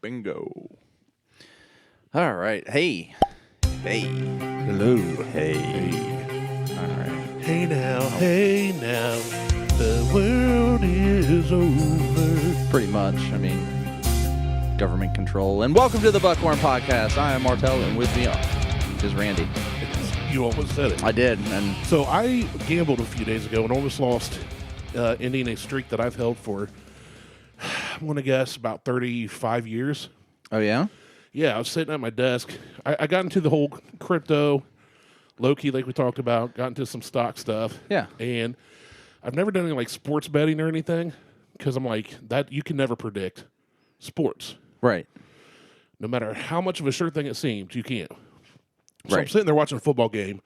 Bingo. All right. Hey. Hello. Hey. All right. Hey now, the world is over. Pretty much. I mean, government control. And welcome to the Buckhorn Podcast. I am Martelle, and with me is Randy. You almost said it. I did. And So I gambled a few days ago and almost lost, ending a streak that I've held for, I'm going to guess, about 35 years. oh, yeah? Yeah, I was sitting at my desk. I got into the whole crypto, low-key like we talked about, got into some stock stuff. Yeah. And I've never done any like sports betting or anything because I'm like, that you can never predict sports. Right. No matter how much of a sure thing it seems, you can't. So Right. I'm sitting there watching a football game,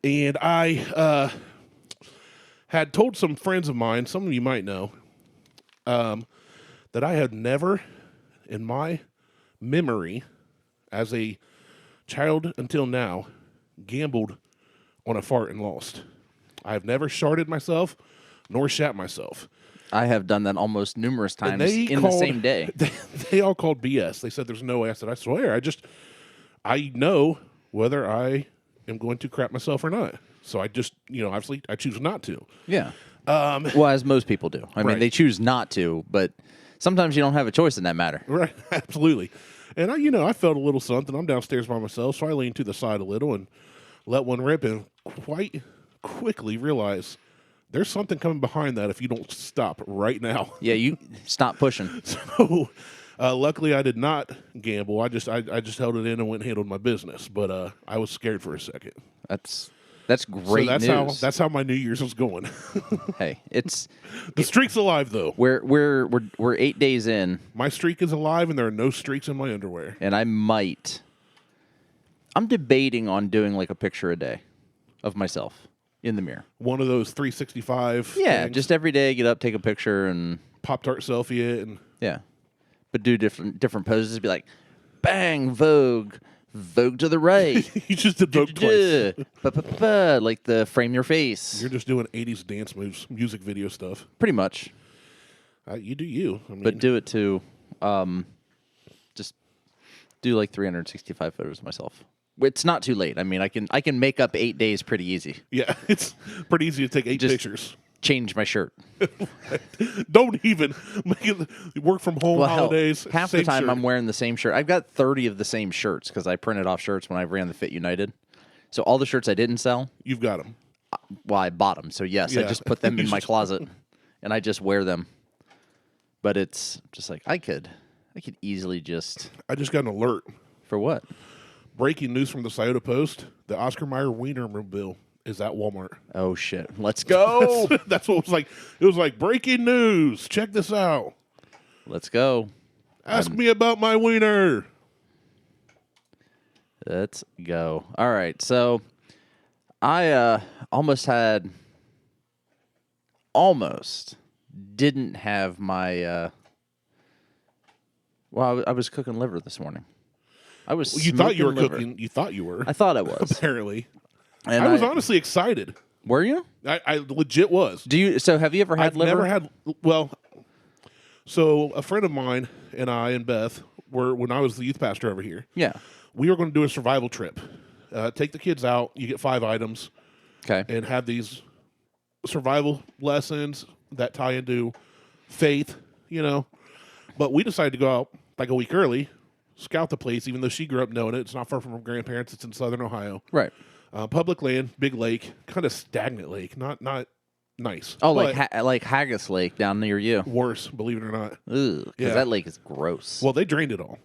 and I had told some friends of mine, some of you might know, that I had never in my memory as a child until now gambled on a fart and lost. I have never sharted myself nor shat myself. I have done that almost numerous times in the called- same day. They all called BS. They said there's no way. I said, I swear. I know whether I am going to crap myself or not. So I just, obviously I choose not to. Yeah. Well, as most people do. I mean, Right. they choose not to, but sometimes you don't have a choice in that matter. Right, absolutely. And I felt a little something. I'm downstairs by myself, so I leaned to the side a little and let one rip and quite quickly realized there's something coming behind that if you don't stop right now. Yeah, you stop pushing. So luckily I did not gamble. I just held it in and went and handled my business. But I was scared for a second. That's great news. That's how my New Year's was going. Hey, it's The streak's alive though. we're 8 days in, My streak is alive and there are no streaks in my underwear. and I'm debating on doing like a picture a day of myself in the mirror. One of those 365 Yeah, things, just every day get up, take a picture, and Pop-Tart selfie it and yeah, but do different poses. Be like, bang, Vogue to the right. you just did both twice. Like the frame your face. You're just doing 80s dance moves, music video stuff. Pretty much, You do you. I mean, but do it to just do like 365 photos of myself. It's not too late. I mean, I can make up 8 days pretty easy. yeah, it's pretty easy to take 8 Just- pictures. Change my shirt. Don't even make it work from home Well, hell, holidays. half the same time shirt. I'm wearing the same shirt. I've got 30 of the same shirts because I printed off shirts when I ran the Fit United. So all the shirts I didn't sell, You've got them. well, I bought them. So yes, I Yeah. just put them in You my just- closet and I just wear them. But it's just like I could easily just I just got an alert. for what? Breaking news from the Scioto Post: the Oscar Mayer Wienermobile is at Walmart. Oh shit! Let's go. That's what it was like. It was like breaking news. Check this out. Let's go. Ask me about my wiener. Let's go. All right. So I almost didn't have my well, I was cooking liver this morning. I was You thought you were smoking liver. cooking. You thought you were. I thought I was. Apparently, And I was honestly excited. Were you? I legit was. So have you ever had I've liver? never had. Well, so a friend of mine and I and Beth were when I was the youth pastor over here. Yeah. We were going to do a survival trip. Take the kids out. You get 5 items Okay. and have these survival lessons that tie into faith. But we decided to go out like a week early, scout the place. Even though she grew up knowing it, it's not far from her grandparents. It's in southern Ohio. Right. Public land, big lake, kind of stagnant lake, not nice. Oh, But like Haggis Lake down near you. worse, believe it or not. Ugh, because Yeah. that lake is gross. Well, they drained it all.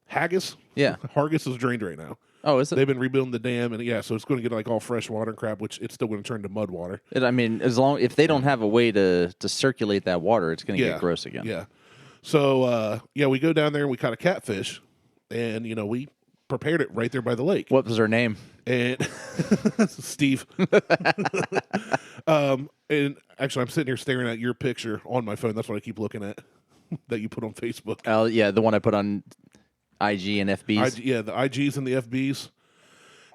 Haggis, Yeah. Hargis is drained right now. Oh, is it? They've been rebuilding the dam, and so it's going to get like all fresh water and crap, which it's still going to turn to mud water. I mean, if they don't have a way to circulate that water, it's going to Yeah, get gross again. Yeah. So we go down there and we caught a catfish, and we prepared it right there by the lake. What was her name? And Steve. And actually, I'm sitting here staring at your picture on my phone. That's what I keep looking at that you put on Facebook. Oh, yeah, the one I put on IG and FBs. The IGs and the FBs.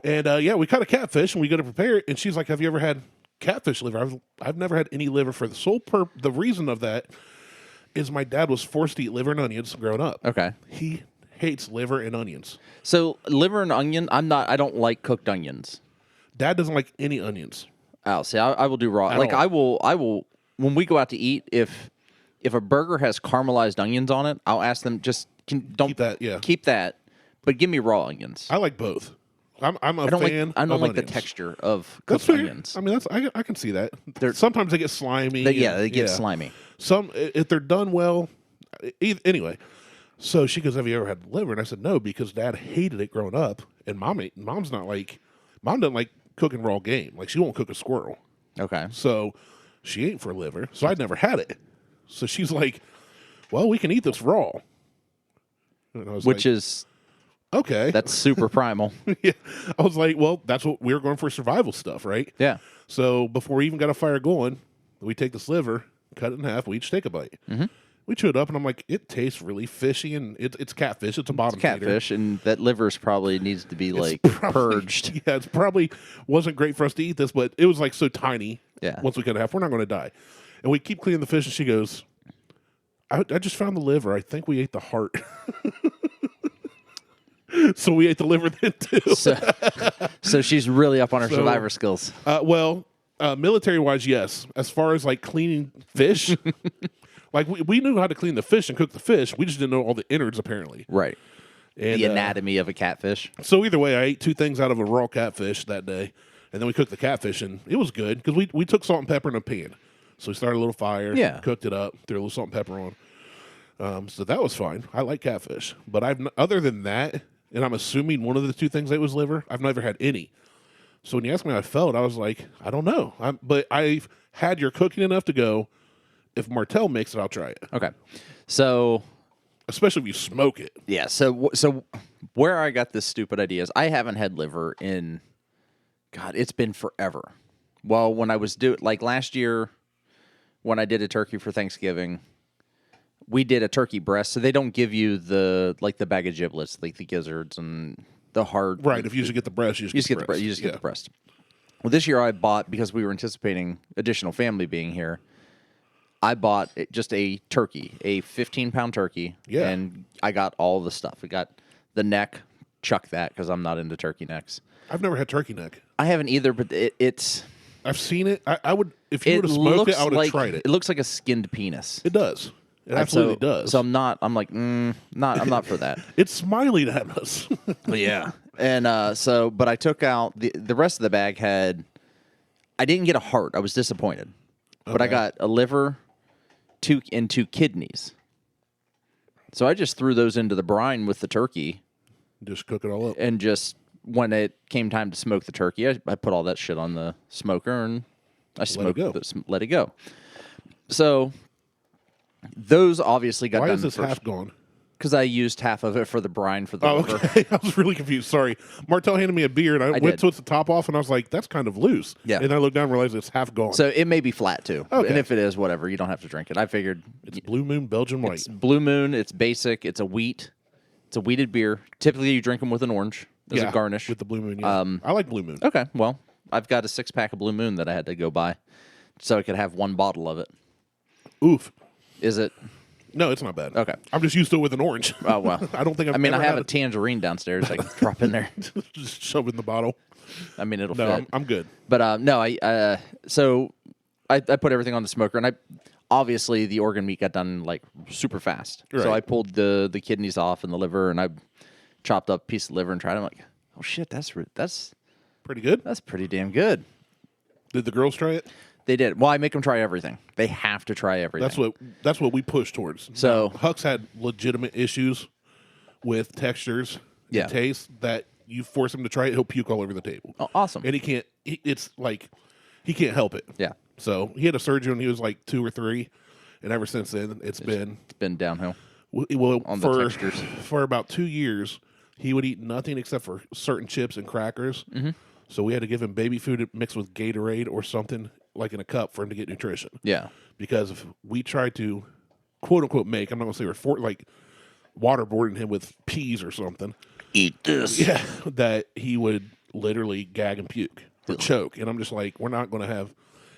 And we caught a catfish and we go to prepare it. And she's like, "Have you ever had catfish liver?" I've never had any liver for the sole the reason of that is my dad was forced to eat liver and onions growing up. Okay. He hates liver and onions. So liver and onion, I don't like cooked onions. Dad doesn't like any onions. Oh, see, I will do raw. At Like all. I will when we go out to eat, if a burger has caramelized onions on it, I'll ask them don't Keep that, yeah. keep that, but give me raw onions. I like both. I'm a I don't fan. I don't of like the onions. texture of That's cooked fair. onions. I mean, I can see that. Sometimes they get slimy. They get slimy. Some if they're done well. Anyway, so she goes, "Have you ever had liver?" And I said, "No," because Dad hated it growing up, and Mom doesn't like cooking raw game. Like she won't cook a squirrel. Okay. So she ain't for liver. So I'd never had it. So she's like, "Well, we can eat this raw." And I was Which like, is okay. that's super primal. Yeah. I was like, well, that's what we were going for, survival stuff, right? Yeah. So before we even got a fire going, we take this liver, cut it in half, we each take a bite. Mm-hmm. We chew it up, and I'm like, it tastes really fishy, and it's catfish. It's a bottom feeder. Catfish, and that liver's probably needs to be purged. Yeah, it's probably wasn't great for us to eat this, but it was like so tiny. Yeah. Once we cut it in half, we're not going to die. And we keep cleaning the fish, and she goes, I just found the liver. I think we ate the heart. So we ate the liver then too. So she's really up on her survivor skills. Military-wise, yes. As far as like cleaning fish, like we knew how to clean the fish and cook the fish. We just didn't know all the innards apparently. Right. And, The anatomy of a catfish. So either way, I ate 2 things out of a raw catfish that day, and then we cooked the catfish, and it was good because we took salt and pepper in a pan. So we started a little fire, cooked it up, threw a little salt and pepper on. So that was fine. I like catfish, but other than that, and I'm assuming one of the 2 things that was liver, I've never had any. So when you asked me how I felt, I was like, I don't know. But I've had your cooking enough to go, if Martelle makes it, I'll try it. Okay. So especially if you smoke it. yeah, so where I got this stupid idea is I haven't had liver in, God, it's been forever. Well, when I was like last year, when I did a turkey for Thanksgiving, we did a turkey breast, so they don't give you the bag of giblets, like the gizzards and the heart. Right. If you just get the breast, you just get the breast. You just get the breast. Well, this year I bought, because we were anticipating additional family being here, I bought just a turkey, a 15-pound turkey, and I got all the stuff. I got the neck, chuck that, because I'm not into turkey necks. I've never had turkey neck. I haven't either, but it's... I've seen it. I would, if you would have smoked it, I would have tried it. It looks like a skinned penis. It does. It absolutely does. So I'm not for that. It's smiling at us. Yeah. And but I took out the rest of the bag I didn't get a heart. I was disappointed. Okay. But I got a liver, 2 kidneys. So I just threw those into the brine with the turkey. Just cook it all up. And just when it came time to smoke the turkey, I put all that shit on the smoker and I smoked let it go. So those obviously got done. Why is this first. half gone? Because I used half of it for the brine for the liver. Okay. I was really confused. Sorry. Martelle handed me a beer, and I went to twist the top off, and I was like, that's kind of loose. Yeah. And I looked down and realized it's half gone. So it may be flat, too. Okay. And if it is, whatever. You don't have to drink it. I figured... It's Blue Moon Belgian White. It's Blue Moon. It's basic. It's a wheat. It's a wheated beer. Typically, you drink them with an orange as a garnish. With the Blue Moon, yeah. I like Blue Moon. Okay. Well, I've got a 6-pack of Blue Moon that I had to go buy so I could have 1 bottle of it. Oof. Is it... No, it's not bad. Okay. I'm just used to it with an orange. Oh, well. I don't think I have a tangerine downstairs I can drop in there. Just shove it in the bottle. I mean, it'll No, fit. I'm good. But, no, so I put everything on the smoker, and obviously the organ meat got done, like, super fast. Right. So I pulled the kidneys off and the liver, and I chopped up a piece of liver and tried it. I'm like, oh, shit, that's pretty good. That's pretty damn good. Did the girls try it? They did. Well, I make them try everything. They have to try everything. That's what we push towards. So Huck's had legitimate issues with textures and taste that you force him to try it, he'll puke all over the table. Oh, awesome. And he can't. It's like he can't help it. Yeah. So he had a surgery when he was like 2 or 3, and ever since then it's been downhill. Well, on the textures. For about 2 years, he would eat nothing except for certain chips and crackers. Mm-hmm. So we had to give him baby food mixed with Gatorade or something like in a cup for him to get nutrition. Yeah. Because if we tried to, quote unquote, I'm not going to say like waterboarding him with peas or something. Eat this. Yeah. That he would literally gag and puke or choke. And I'm just like, we're not going to have,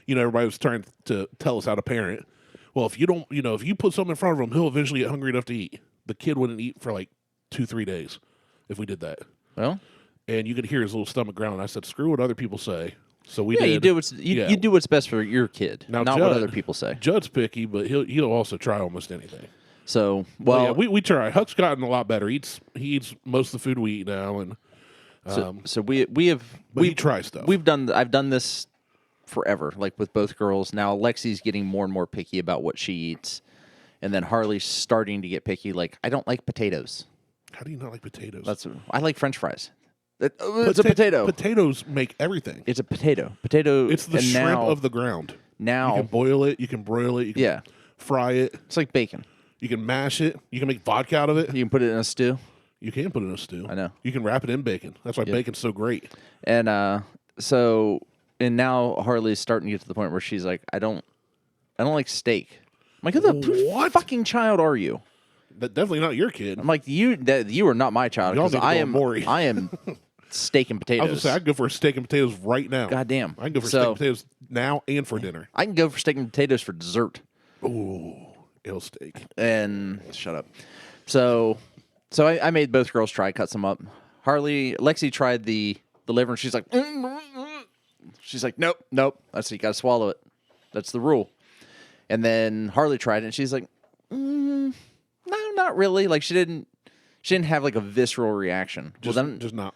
everybody was trying to tell us how to parent. Well, if you don't, if you put something in front of him, he'll eventually get hungry enough to eat. The kid wouldn't eat for like 2-3 days if we did that. Well, And you could hear his little stomach growling. I said, "Screw what other people say." So we yeah, did. you do what's best for your kid, Now, not what other people say. Judd's picky, but he'll also try almost anything. So, Well, yeah, we try. Huck's gotten a lot better. He eats most of the food we eat now, and so we try stuff. I've done this forever, like with both girls. Now Lexi's getting more and more picky about what she eats, and then Harley's starting to get picky. Like, I don't like potatoes. How do you not like potatoes? I like French fries. It's a potato. Potatoes make everything. It's a potato. Potato. It's the shrimp of the ground. Now you can boil it. You can broil it. You can fry it. It's like bacon. You can mash it. You can make vodka out of it. You can put it in a stew. You can put it in a stew. I know. You can wrap it in bacon. That's why bacon's so great. And now Harley's starting to get to the point where she's like, I don't like steak. I'm like, who fucking child are you? Definitely not your kid. I'm like, you are not my child, because I am steak and potatoes. I was gonna say, I can go for steak and potatoes right now. God damn. I can go for steak and potatoes now and for dinner. I can go for steak and potatoes for dessert. Ooh, ill steak. And shut up. So I made both girls try, cut some up. Lexi tried the liver, and she's like, nope. I said, you got to swallow it. That's the rule. And then Harley tried it, and she's like, no, not really. Like, she didn't have like a visceral reaction. Just not.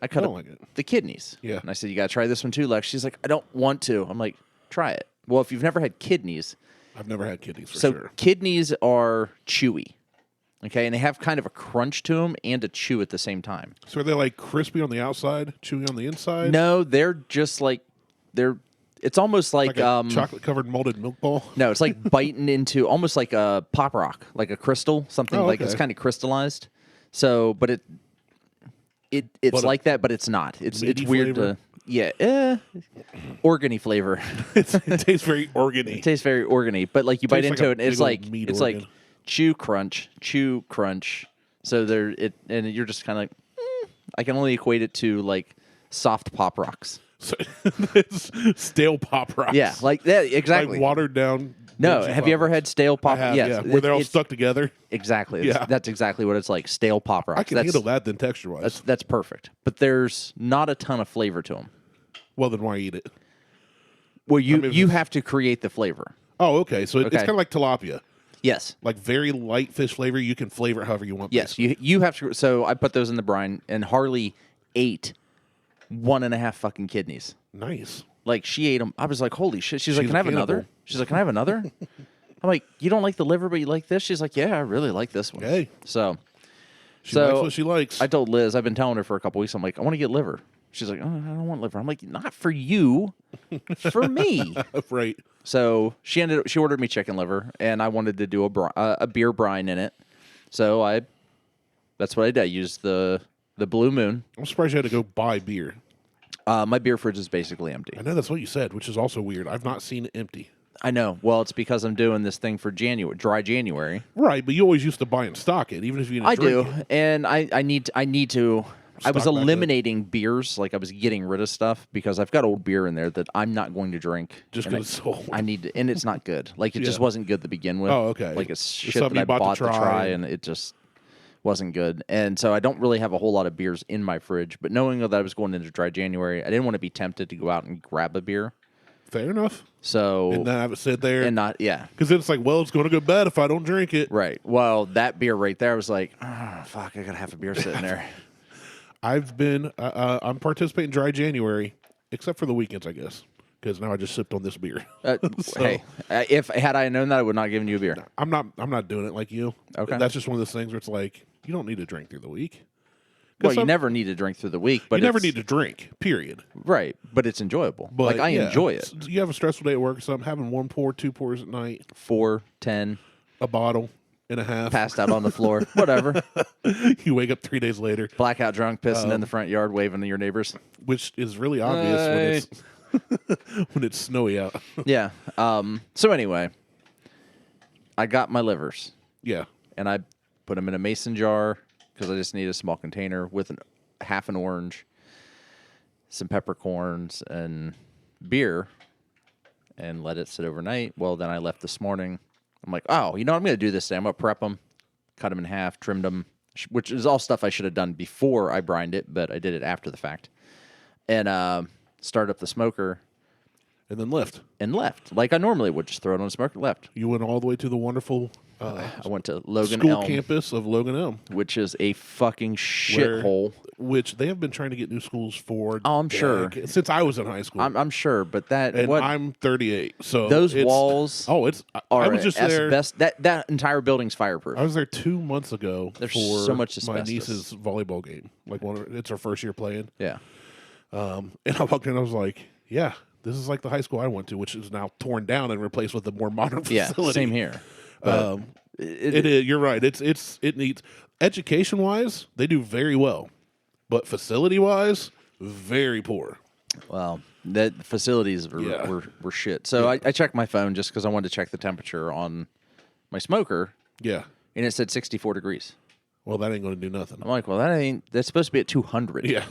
I cut up the kidneys. Yeah. And I said, you got to try this one too, Lex. She's like, I don't want to. I'm like, try it. Well, if you've never had kidneys. I've never had kidneys for so sure. Kidneys are chewy. Okay, and they have kind of a crunch to them and a chew at the same time. So are they like crispy on the outside, chewy on the inside? No, they're just like it's almost like a chocolate covered molded milk ball. No, it's like biting into almost like a pop rock, like a crystal, something like it's kind of crystallized. So, but it's like that, but it's not. It's weird flavor? Organy flavor. It tastes very organy. It tastes very organy, but like you bite into it, and it's like organ. chew crunch. So and you're just kind of like, I can only equate it to like soft pop rocks. So, it's stale pop rocks. Yeah, like that exactly. Like watered down. No, have you ever had stale pop? I have, yes, yeah. Where they're all stuck together. Exactly. Yeah. That's exactly what it's like. Stale pop rocks. I can handle that then texture wise. That's perfect. But there's not a ton of flavor to them. Well, then why eat it? Well, you have to create the flavor. Oh, okay. So it's kind of like tilapia. Yes. Like very light fish flavor. You can flavor it however you want. Yes. You have to. So I put those in the brine, and Harley ate 1.5 fucking kidneys. Nice. Like, she ate them. I was like, holy shit. She's like, can I have another? She's like, can I have another? I'm like, you don't like the liver, but you like this? She's like, yeah, I really like this one. Hey. So she likes what she likes. I told Liz, I've been telling her for a couple weeks, I'm like, I want to get liver. She's like, oh, I don't want liver. I'm like, not for you, for me. Right. So she ordered me chicken liver, and I wanted to do a beer brine in it. So that's what I did. I used the Blue Moon. I'm surprised you had to go buy beer. My beer fridge is basically empty. I know that's what you said, which is also weird. I've not seen it empty. I know. Well, it's because I'm doing this thing for dry January. Right, but you always used to buy and stock it, even if you didn't drink it. And I need to. I was eliminating beers, like I was getting rid of stuff because I've got old beer in there that I'm not going to drink. Just because it's old. I need to, and it's not good. Like it just wasn't good to begin with. Oh, okay. Like it's shit that I bought to try, and it just wasn't good. And so I don't really have a whole lot of beers in my fridge. But knowing that I was going into dry January, I didn't want to be tempted to go out and grab a beer. Fair enough. So and not have it sit there, and because then it's like, well, it's going to go bad if I don't drink it. Right. Well, that beer right there was like, oh, fuck, I gotta have a beer sitting there. I'm participating in dry January, except for the weekends, I guess, because now I just sipped on this beer. Hey, if had I known that, I would not have given you a beer. I'm not doing it like you. Okay. That's just one of those things where it's like you don't need to drink through the week. Well, you never need to drink through the week, but you never need to drink. Period. Right, but it's enjoyable. But like I enjoy it. You have a stressful day at work, so I'm having 1 pour, 2 pours at night, 4, 10, a bottle and a half, passed out on the floor, whatever. You wake up 3 days later, blackout drunk, pissing in the front yard, waving to your neighbors, which is really obvious when it's when it's snowy out. Yeah. So anyway, I got my livers. Yeah. And I put them in a mason jar because I just need a small container with half an orange, some peppercorns, and beer, and let it sit overnight. Well, then I left this morning, I'm like, oh, you know what? I'm going to do this today. I'm going to prep them, cut them in half, trimmed them, which is all stuff I should have done before I brined it, but I did it after the fact. And started up the smoker. And then left. And left. Like I normally would, just throw it on the smoker, left. You went all the way to the wonderful I went to Logan school Elm, campus of Logan Elm. which is a fucking shithole. Which they have been trying to get new schools for. Oh, I'm sure. Since I was in high school. I'm sure, but that... And I'm 38, so... Those walls I was just there... That entire building's fireproof. I was there 2 months ago There's for so much my asbestos. niece's volleyball game. Like it's her first year playing. Yeah. And I walked in and I was like, yeah, this is like the high school I went to, which is now torn down and replaced with a more modern facility. Yeah, same here. It is. You're right. It needs... Education-wise, they do very well. But facility-wise, very poor. Well, the facilities were shit. So I checked my phone just because I wanted to check the temperature on my smoker. Yeah. And it said 64 degrees. Well, that ain't going to do nothing. I'm like, well, that's supposed to be at 200. Yeah.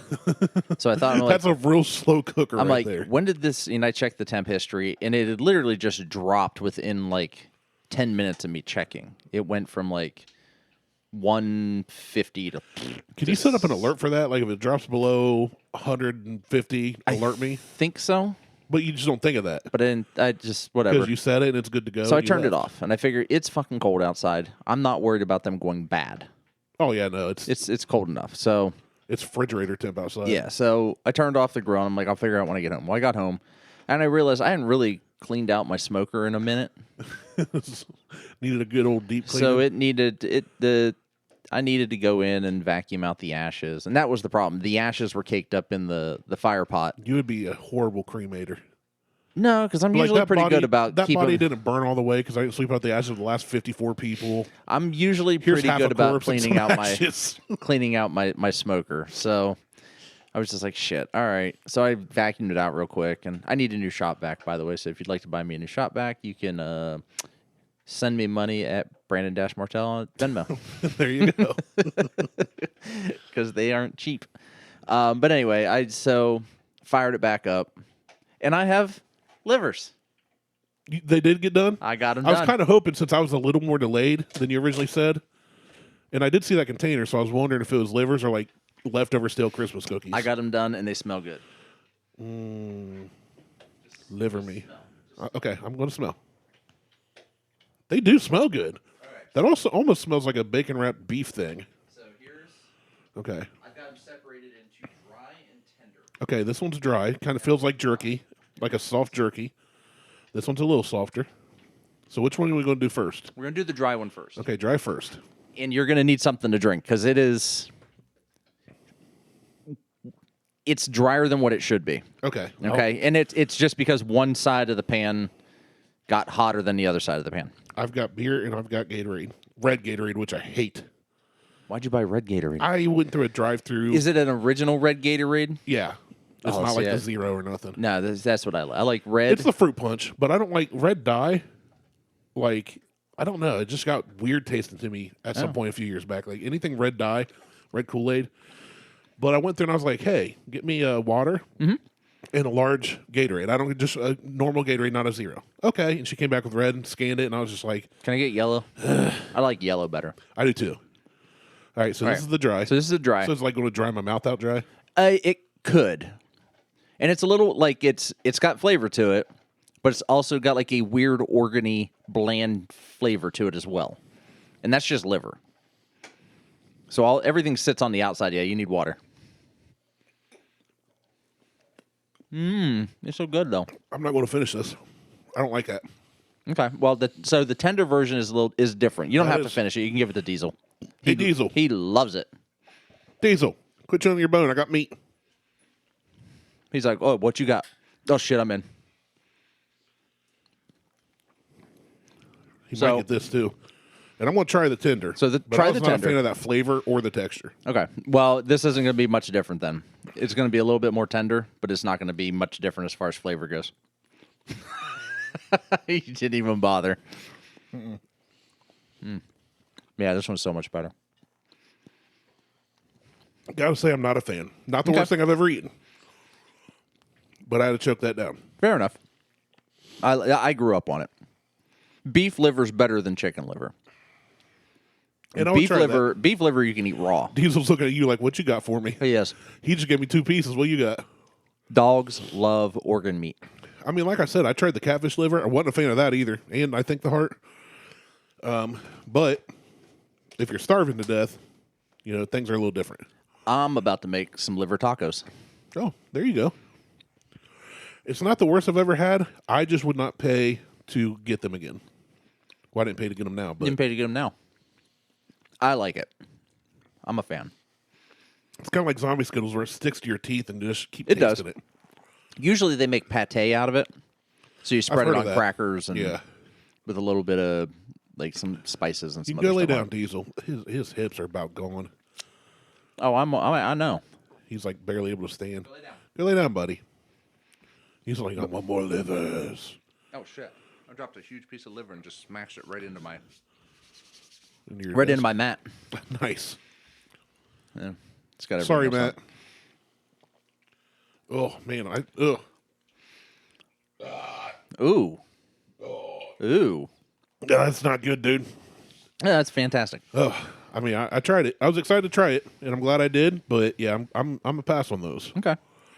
So I thought, that's a real slow cooker I'm right like, there. when did this, and I checked the temp history, and it had literally just dropped within like 10 minutes of me checking. It went from like 150 to... Can you set up an alert for that? Like if it drops below 150, alert me? I think so. But you just don't think of that. But then I just, whatever. Because you said it and it's good to go. So I turned it off, and I figured it's fucking cold outside. I'm not worried about them going bad. Oh, yeah, no. It's cold enough. So it's refrigerator temp outside. yeah, so I turned off the grill, and I'm like, I'll figure out when I get home. Well, I got home, and I realized I hadn't really cleaned out my smoker in a minute. Needed a good old deep cleaner. So I needed to go in and vacuum out the ashes, and that was the problem. The ashes were caked up in the fire pot. You would be a horrible cremator. No, because I'm usually pretty good about that keeping... body didn't burn all the way because I didn't sweep out the ashes of the last 54 people. I'm usually pretty good about cleaning out my smoker. So I was just like, shit, all right. So I vacuumed it out real quick, and I need a new shop vac, by the way. So if you'd like to buy me a new shop vac, you can send me money at Brandon-Martelle on Venmo. There you go. Because they aren't cheap. But anyway, I fired it back up, and I have livers. They did get done? I got them done. I was kind of hoping, since I was a little more delayed than you originally said, and I did see that container, so I was wondering if it was livers or like leftover stale Christmas cookies. I got them done, and they smell good. Liver me. Okay, I'm going to smell. They do smell good. Right. That also almost smells like a bacon wrapped beef thing. So here's... Okay. I've got them separated into dry and tender. Okay, this one's dry. Kind of feels like jerky, like a soft jerky. This one's a little softer. So which one are we going to do first? We're going to do the dry one first. Okay, dry first. And you're going to need something to drink, because it's drier than what it should be. Okay. Okay, and it's just because one side of the pan got hotter than the other side of the pan. I've got beer and I've got Gatorade. Red Gatorade, which I hate. Why'd you buy red Gatorade? I went through a drive-through. Is it an original red Gatorade? Yeah. It's not like the Zero or nothing. No, that's what I like. I like red. It's the fruit punch, but I don't like red dye. Like, I don't know. It just got weird tasting to me at some point a few years back. Like, anything red dye, red Kool-Aid. But I went through and I was like, hey, get me water and a large Gatorade. I don't just a normal Gatorade, not a Zero. Okay. And she came back with red and scanned it, and I was just like, can I get yellow? I like yellow better. I do too. All right. So this is the dry. So this is the dry. So it's like going to dry my mouth out dry? It could. And it's a little like it's got flavor to it, but it's also got like a weird organy bland flavor to it as well. And that's just liver. So everything sits on the outside. Yeah, you need water. It's so good though. I'm not going to finish this. I don't like that. Okay. Well, the tender version is different. You don't have to finish it. You can give it to Diesel. Hey, Diesel. He loves it. Diesel, quit chewing your bone. I got meat. He's like, oh, what you got? Oh, shit, I'm in. He might get this, too. And I'm going to try the tender. So try the tender. I'm not a fan of that flavor or the texture. Okay. Well, this isn't going to be much different then. It's going to be a little bit more tender, but it's not going to be much different as far as flavor goes. You didn't even bother. Yeah, this one's so much better. I got to say, I'm not a fan. Not the worst thing I've ever eaten. But I had to choke that down. Fair enough. I grew up on it. Beef liver's better than chicken liver. And I would try that. Beef liver you can eat raw. Diesel's looking at you like, what you got for me? Yes. He just gave me 2 pieces. What you got? Dogs love organ meat. I mean, like I said, I tried the catfish liver. I wasn't a fan of that either. And I think the heart. But if you're starving to death, things are a little different. I'm about to make some liver tacos. Oh, there you go. It's not the worst I've ever had. I just would not pay to get them again. Well, I didn't pay to get them now. But Didn't pay to get them now. I like it. I'm a fan. it's kind of like zombie Skittles where it sticks to your teeth and you just keep It tasting does. it. Usually they make pate out of it. So you spread I've it heard on of that. crackers and Yeah. with a little bit of like some spices and You some can go other lay stuff down, on it. Diesel. His hips are about gone. Oh, I know. He's like barely able to stand. Go lay down, buddy. He's like, I want more livers. Oh shit! I dropped a huge piece of liver and just smashed it right into my Into into my mat. Nice. Yeah, it's got everything Sorry, else on Matt. it. Oh man, ugh. Ooh. Ooh. That's not good, dude. Yeah, that's fantastic. Oh, I mean, I tried it. I was excited to try it, and I'm glad I did. But yeah, I'm a pass on those. Okay.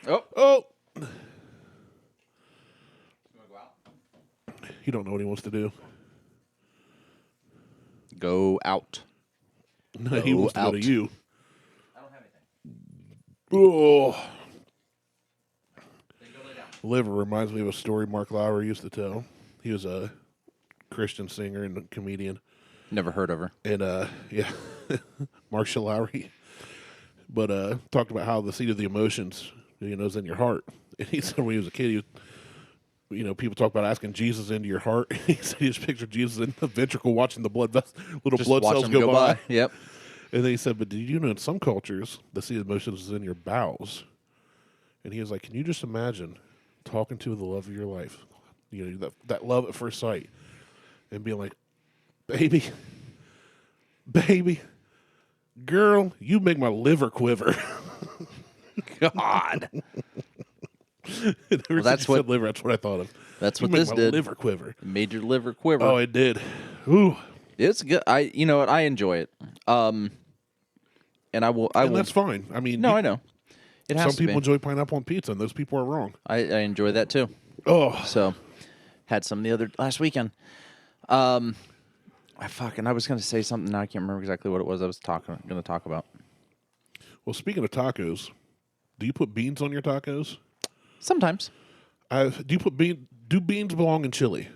Oh. Oh, he don't know what he wants to do. Go out. No, he Go wants to go out. to you. I don't have anything. Oh, Then go lay down. liver reminds me of a story Mark Lowry used to tell. He was a Christian singer and comedian. Never heard of her. And yeah, Marcia Lowry. But talked about how the seat of the emotions, is in your heart. And he said when he was a kid, people talk about asking Jesus into your heart. He said he just pictured Jesus in the ventricle watching the blood Just blood watch cells them go by. Yep. And then he said, but did you know in some cultures the seat of emotions is in your bowels? And he was like, can you just imagine talking to the love of your life, that love at first sight, and being like, baby, girl, you make my liver quiver. God. Well, that's what what- liver. That's what I thought of. That's You what make this my did. Liver quiver. It made your liver quiver. Oh, it did. Ooh, It's good. You know what? I enjoy it. And I will. and that's fine. I mean, No, I know. It has some to people be. enjoy pineapple on pizza, and those people are wrong. I enjoy that too. Oh, So, had some last weekend. I was going to say something. Now I can't remember exactly what it was. I was going to talk about. well, speaking of tacos, do you put beans on your tacos? Sometimes Do you put Do beans belong in chili?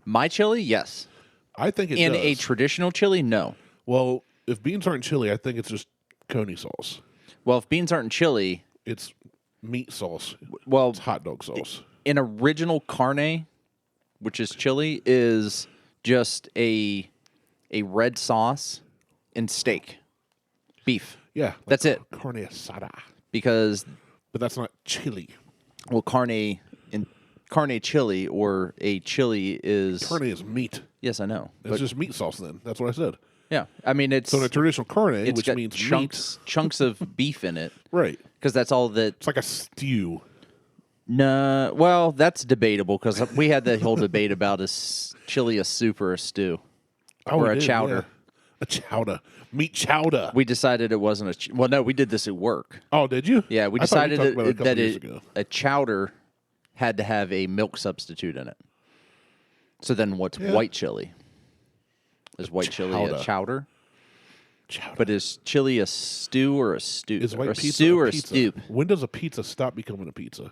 my chili, yes. I think it In does. a traditional chili, no. Well, if beans aren't chili, I think it's just coney sauce. Well, if beans aren't in chili, It's meat sauce. well, It's hot dog sauce. an original carne, which is chili, is just a red sauce and steak, beef. Yeah, like That's it. Carne asada, Because but that's not chili. carne chili or a chili is Carne is meat. Yes, I know. It's just meat sauce. Then that's what I said. Yeah, I mean it's So in a traditional carne, it's which got means chunks of beef in it, meat, right? because that's all that. It's like a stew. No, well, that's debatable because we had the whole debate about chili a soup or a stew or we a did, chowder. yeah. A chowder, meat chowder. We decided it wasn't well, no, we did this at work. Oh, did you? Yeah, we I thought you decided talked about it a couple that years ago. a chowder had to have a milk substitute in it. So then, what's white chili? Is white chili a chowder? Chowder. But is chili a stew or a stew? Is white or a pizza stew or a pizza? stoop? When does a pizza stop becoming a pizza?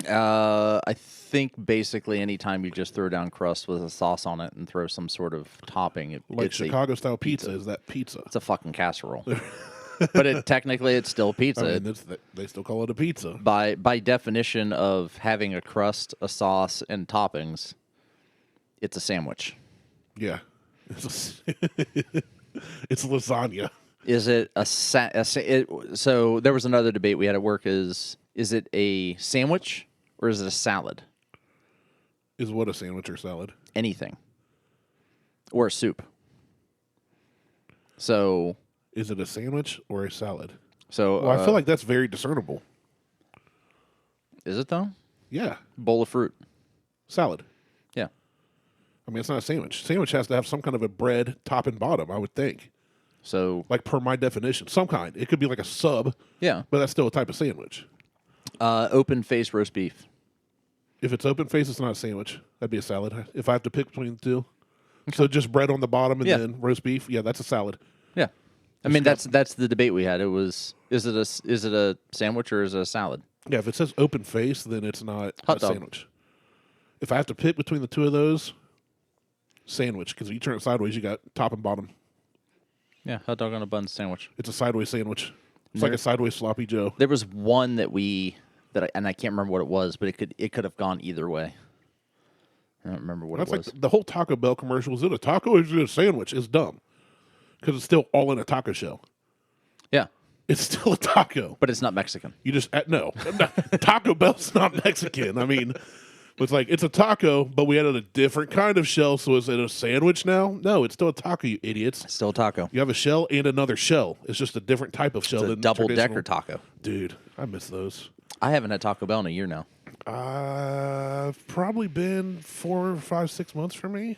I think basically anytime you just throw down crust with a sauce on it and throw some sort of topping, Like it's Chicago style pizza. Is that pizza? it's a fucking casserole. But technically, it's still pizza. I mean, they still call it a pizza. By definition of having a crust, a sauce, and toppings, it's a sandwich. Yeah, it's lasagna. Is it so there was another debate we had at work. Is it a sandwich or is it a salad? Is what a sandwich or salad? Anything. Or a soup. So Is it a sandwich or a salad? So Well, I feel like that's very discernible. is it though? Yeah, Bowl of fruit. salad. Yeah. I mean, it's not a sandwich. Sandwich has to have some kind of a bread top and bottom, I would think. So, Like per my definition, some kind. It could be like a sub, yeah. but that's still a type of sandwich. Open face roast beef. If it's open face, it's not a sandwich. That'd be a salad. If I have to pick between the two. So just bread on the bottom and then roast beef. Yeah, that's a salad. Yeah. I mean, that's the debate we had. It was, is it a sandwich or is it a salad? Yeah, if it says open face, then it's not Hot a dog. sandwich. If I have to pick between the two of those, sandwich. Because if you turn it sideways, you got top and bottom. Yeah, hot dog on a bun sandwich. It's a sideways sandwich. It's like a sideways sloppy Joe. There was one and I can't remember what it was, but it could have gone either way. I don't remember what That's it was. like the whole Taco Bell commercial. Is it a taco or is it a sandwich? It's dumb. Because it's still all in a taco shell. Yeah, It's still a taco. but it's not Mexican. You just, no. Taco Bell's not Mexican. I mean, it's like, it's a taco, but we added a different kind of shell, so is it a sandwich now? No, it's still a taco, you idiots. Still a taco. You have a shell and another shell. It's just a different type of shell. It's a than double-decker traditional. taco. Dude, I miss those. I haven't had Taco Bell in a year now. Probably been 4, 5, 6 months for me.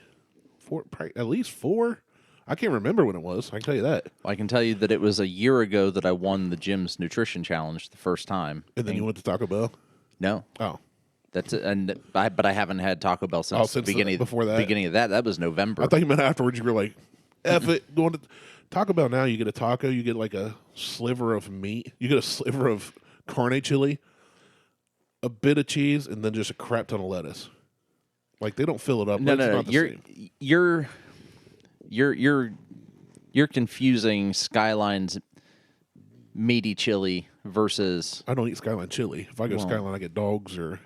At least 4. I can't remember when it was. I can tell you that. I can tell you that it was a year ago that I won the gym's nutrition challenge the first time. And then you went to Taco Bell? No, Oh. that's it. But I haven't had Taco Bell since, Since the beginning. before that? Beginning of that. That was November. I thought you meant afterwards you were like, F it. Going to Taco Bell now, you get a taco, you get like a sliver of meat, you get a sliver of carne chili, a bit of cheese, and then just a crap ton of lettuce. Like they don't fill it up. No, It's no, not the same. You're confusing Skyline's meaty chili versus. I don't eat Skyline chili. If I go Well, Skyline, I get dogs or.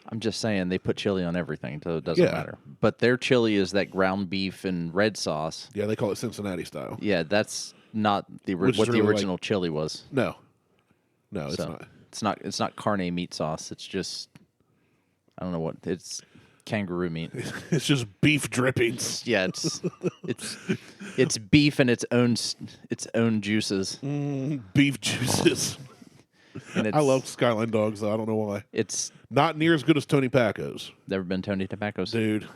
I'm just saying they put chili on everything, so it doesn't Yeah. matter. But their chili is that ground beef and red sauce. Yeah, they call it Cincinnati style. Yeah, that's not Which is what really the like- original chili was. No, it's So, not. It's not carne meat sauce. It's just I don't know what it's kangaroo meat. It's just beef drippings. Yeah, it's beef and its own juices. Beef juices. And I love Skyline dogs, though. I don't know why. It's Not near as good as Tony Paco's. never been Tony Tobacco's. Dude,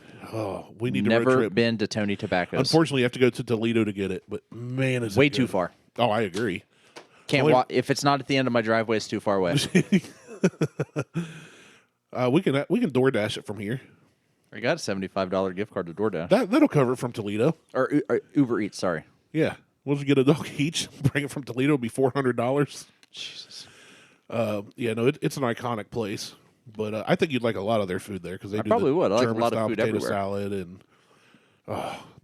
we need to road Never trip. been to Tony Tobacco's. Unfortunately, you have to go to Toledo to get it, but man, is it Way good. too far. Oh, I agree. Can't Only- walk if it's not at the end of my driveway. It's too far away. We can DoorDash it from here. I got a $75 gift card to DoorDash That'll cover it from Toledo. or Uber Eats. Sorry. Yeah, we'll just get a dog each, bring it from Toledo. It'll be $400. Jesus. Yeah, no, it's an iconic place, but I think you'd like a lot of their food there because they do probably the would. I like a German lot of style food potato everywhere. salad and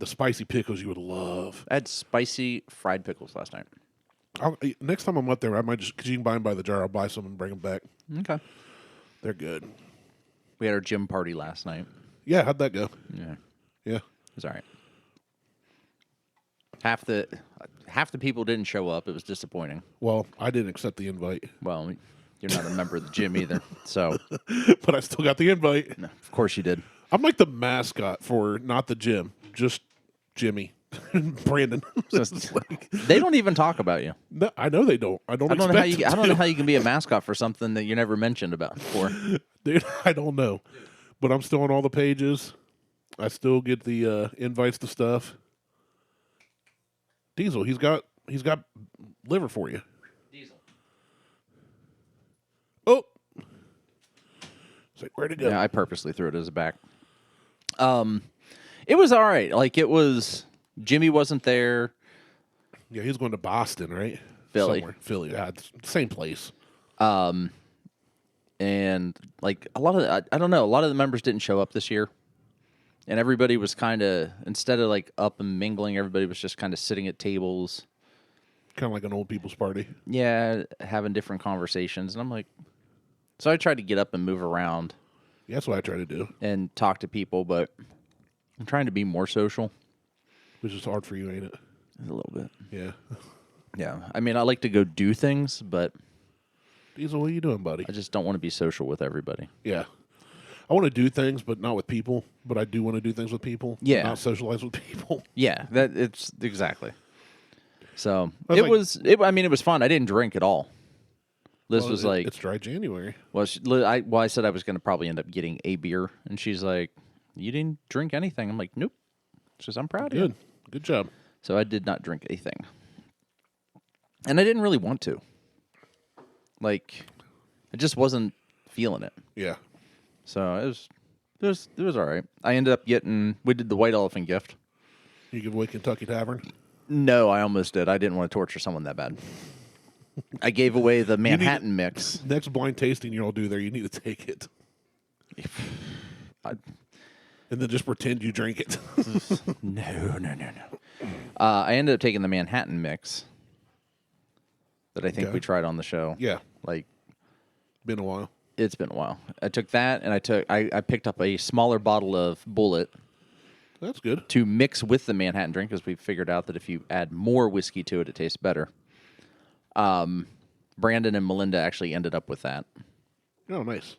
the spicy pickles you would love. I had spicy fried pickles last night. Next time I'm up there, I might just because you can buy them by the jar. I'll buy some and bring them back. Okay. They're good. We had our gym party last night. Yeah, how'd that go? Yeah, it Yeah, was all right. Half the people didn't show up. It was disappointing. well, I didn't accept the invite, Well, you're not a member of the gym either, so but I still got the invite. no, of course you did. I'm like the mascot for not the gym, just Jimmy, Brandon. It's like- They don't even talk about you. no, I know they don't. I don't. I don't know expect how you. them I don't know to. how you can be a mascot for something that you never mentioned about before. Dude, I don't know. But I'm still on all the pages. I still get the invites to stuff. Diesel, he's got liver for you. Diesel. Oh. It's like, where'd it go? Yeah, I purposely threw it as a back. It was all right. Like it was. Jimmy wasn't there. Yeah, he's going to Boston, right? Philly. Somewhere. Philly. Yeah, it's the same place. And like a lot of I don't know, a lot of the members didn't show up this year. And everybody was kind of, instead of like up and mingling, everybody was just kind of sitting at tables. Kind of like an old people's party. Yeah, having different conversations. And I'm like, so I tried to get up and move around Yeah, that's what I try to do, and talk to people, but I'm trying to be more social. which is hard for you, ain't it? A little bit. Yeah. Yeah. I mean, I like to go do things, but Diesel, what are you doing, buddy? I just don't want to be social with everybody. Yeah. I want to do things, but not with people. But I do want to do things with people. Yeah. Not socialize with people. Yeah, it's exactly. So That's like- I mean, it was fun. I didn't drink at all. Liz Well, was like, it's dry January. well, I said I was going to probably end up getting a beer, and she's like, you didn't drink anything. I'm like, nope. It's just I'm proud of you. Good job. So I did not drink anything. And I didn't really want to. Like, I just wasn't feeling it. Yeah. So it was all right. I ended up we did the white elephant gift. You give away Kentucky Tavern? No, I almost did. I didn't want to torture someone that bad. I gave away the Manhattan mix. Next blind tasting you'll do there, you need to take it. And then just pretend you drink it. No. I ended up taking the Manhattan mix that I think we tried on the show. Yeah. Like, been a while. It's been a while. I took that, and I picked up a smaller bottle of Bullet. That's good. To mix with the Manhattan drink, because we figured out that if you add more whiskey to it, it tastes better. Brandon and Melinda actually ended up with that. Oh, nice.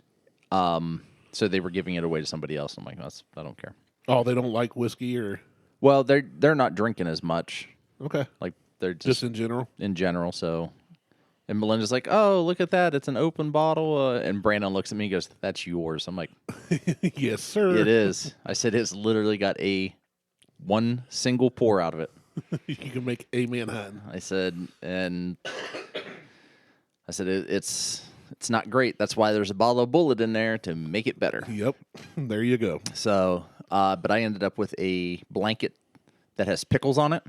So they were giving it away to somebody else. I'm like, I don't care. Oh, they don't like whiskey, or? Well, they're not drinking as much. Okay. Like, they're just in general? In general, so. And Melinda's like, oh, look at that. It's an open bottle. And Brandon looks at me and goes, that's yours. I'm like, yes, sir. It is. I said, it's literally got one single pour out of it. You can make a Manhattan. I said, it's not great. That's why there's a bottle of Bullet in there to make it better. Yep. There you go. So, but I ended up with a blanket that has pickles on it.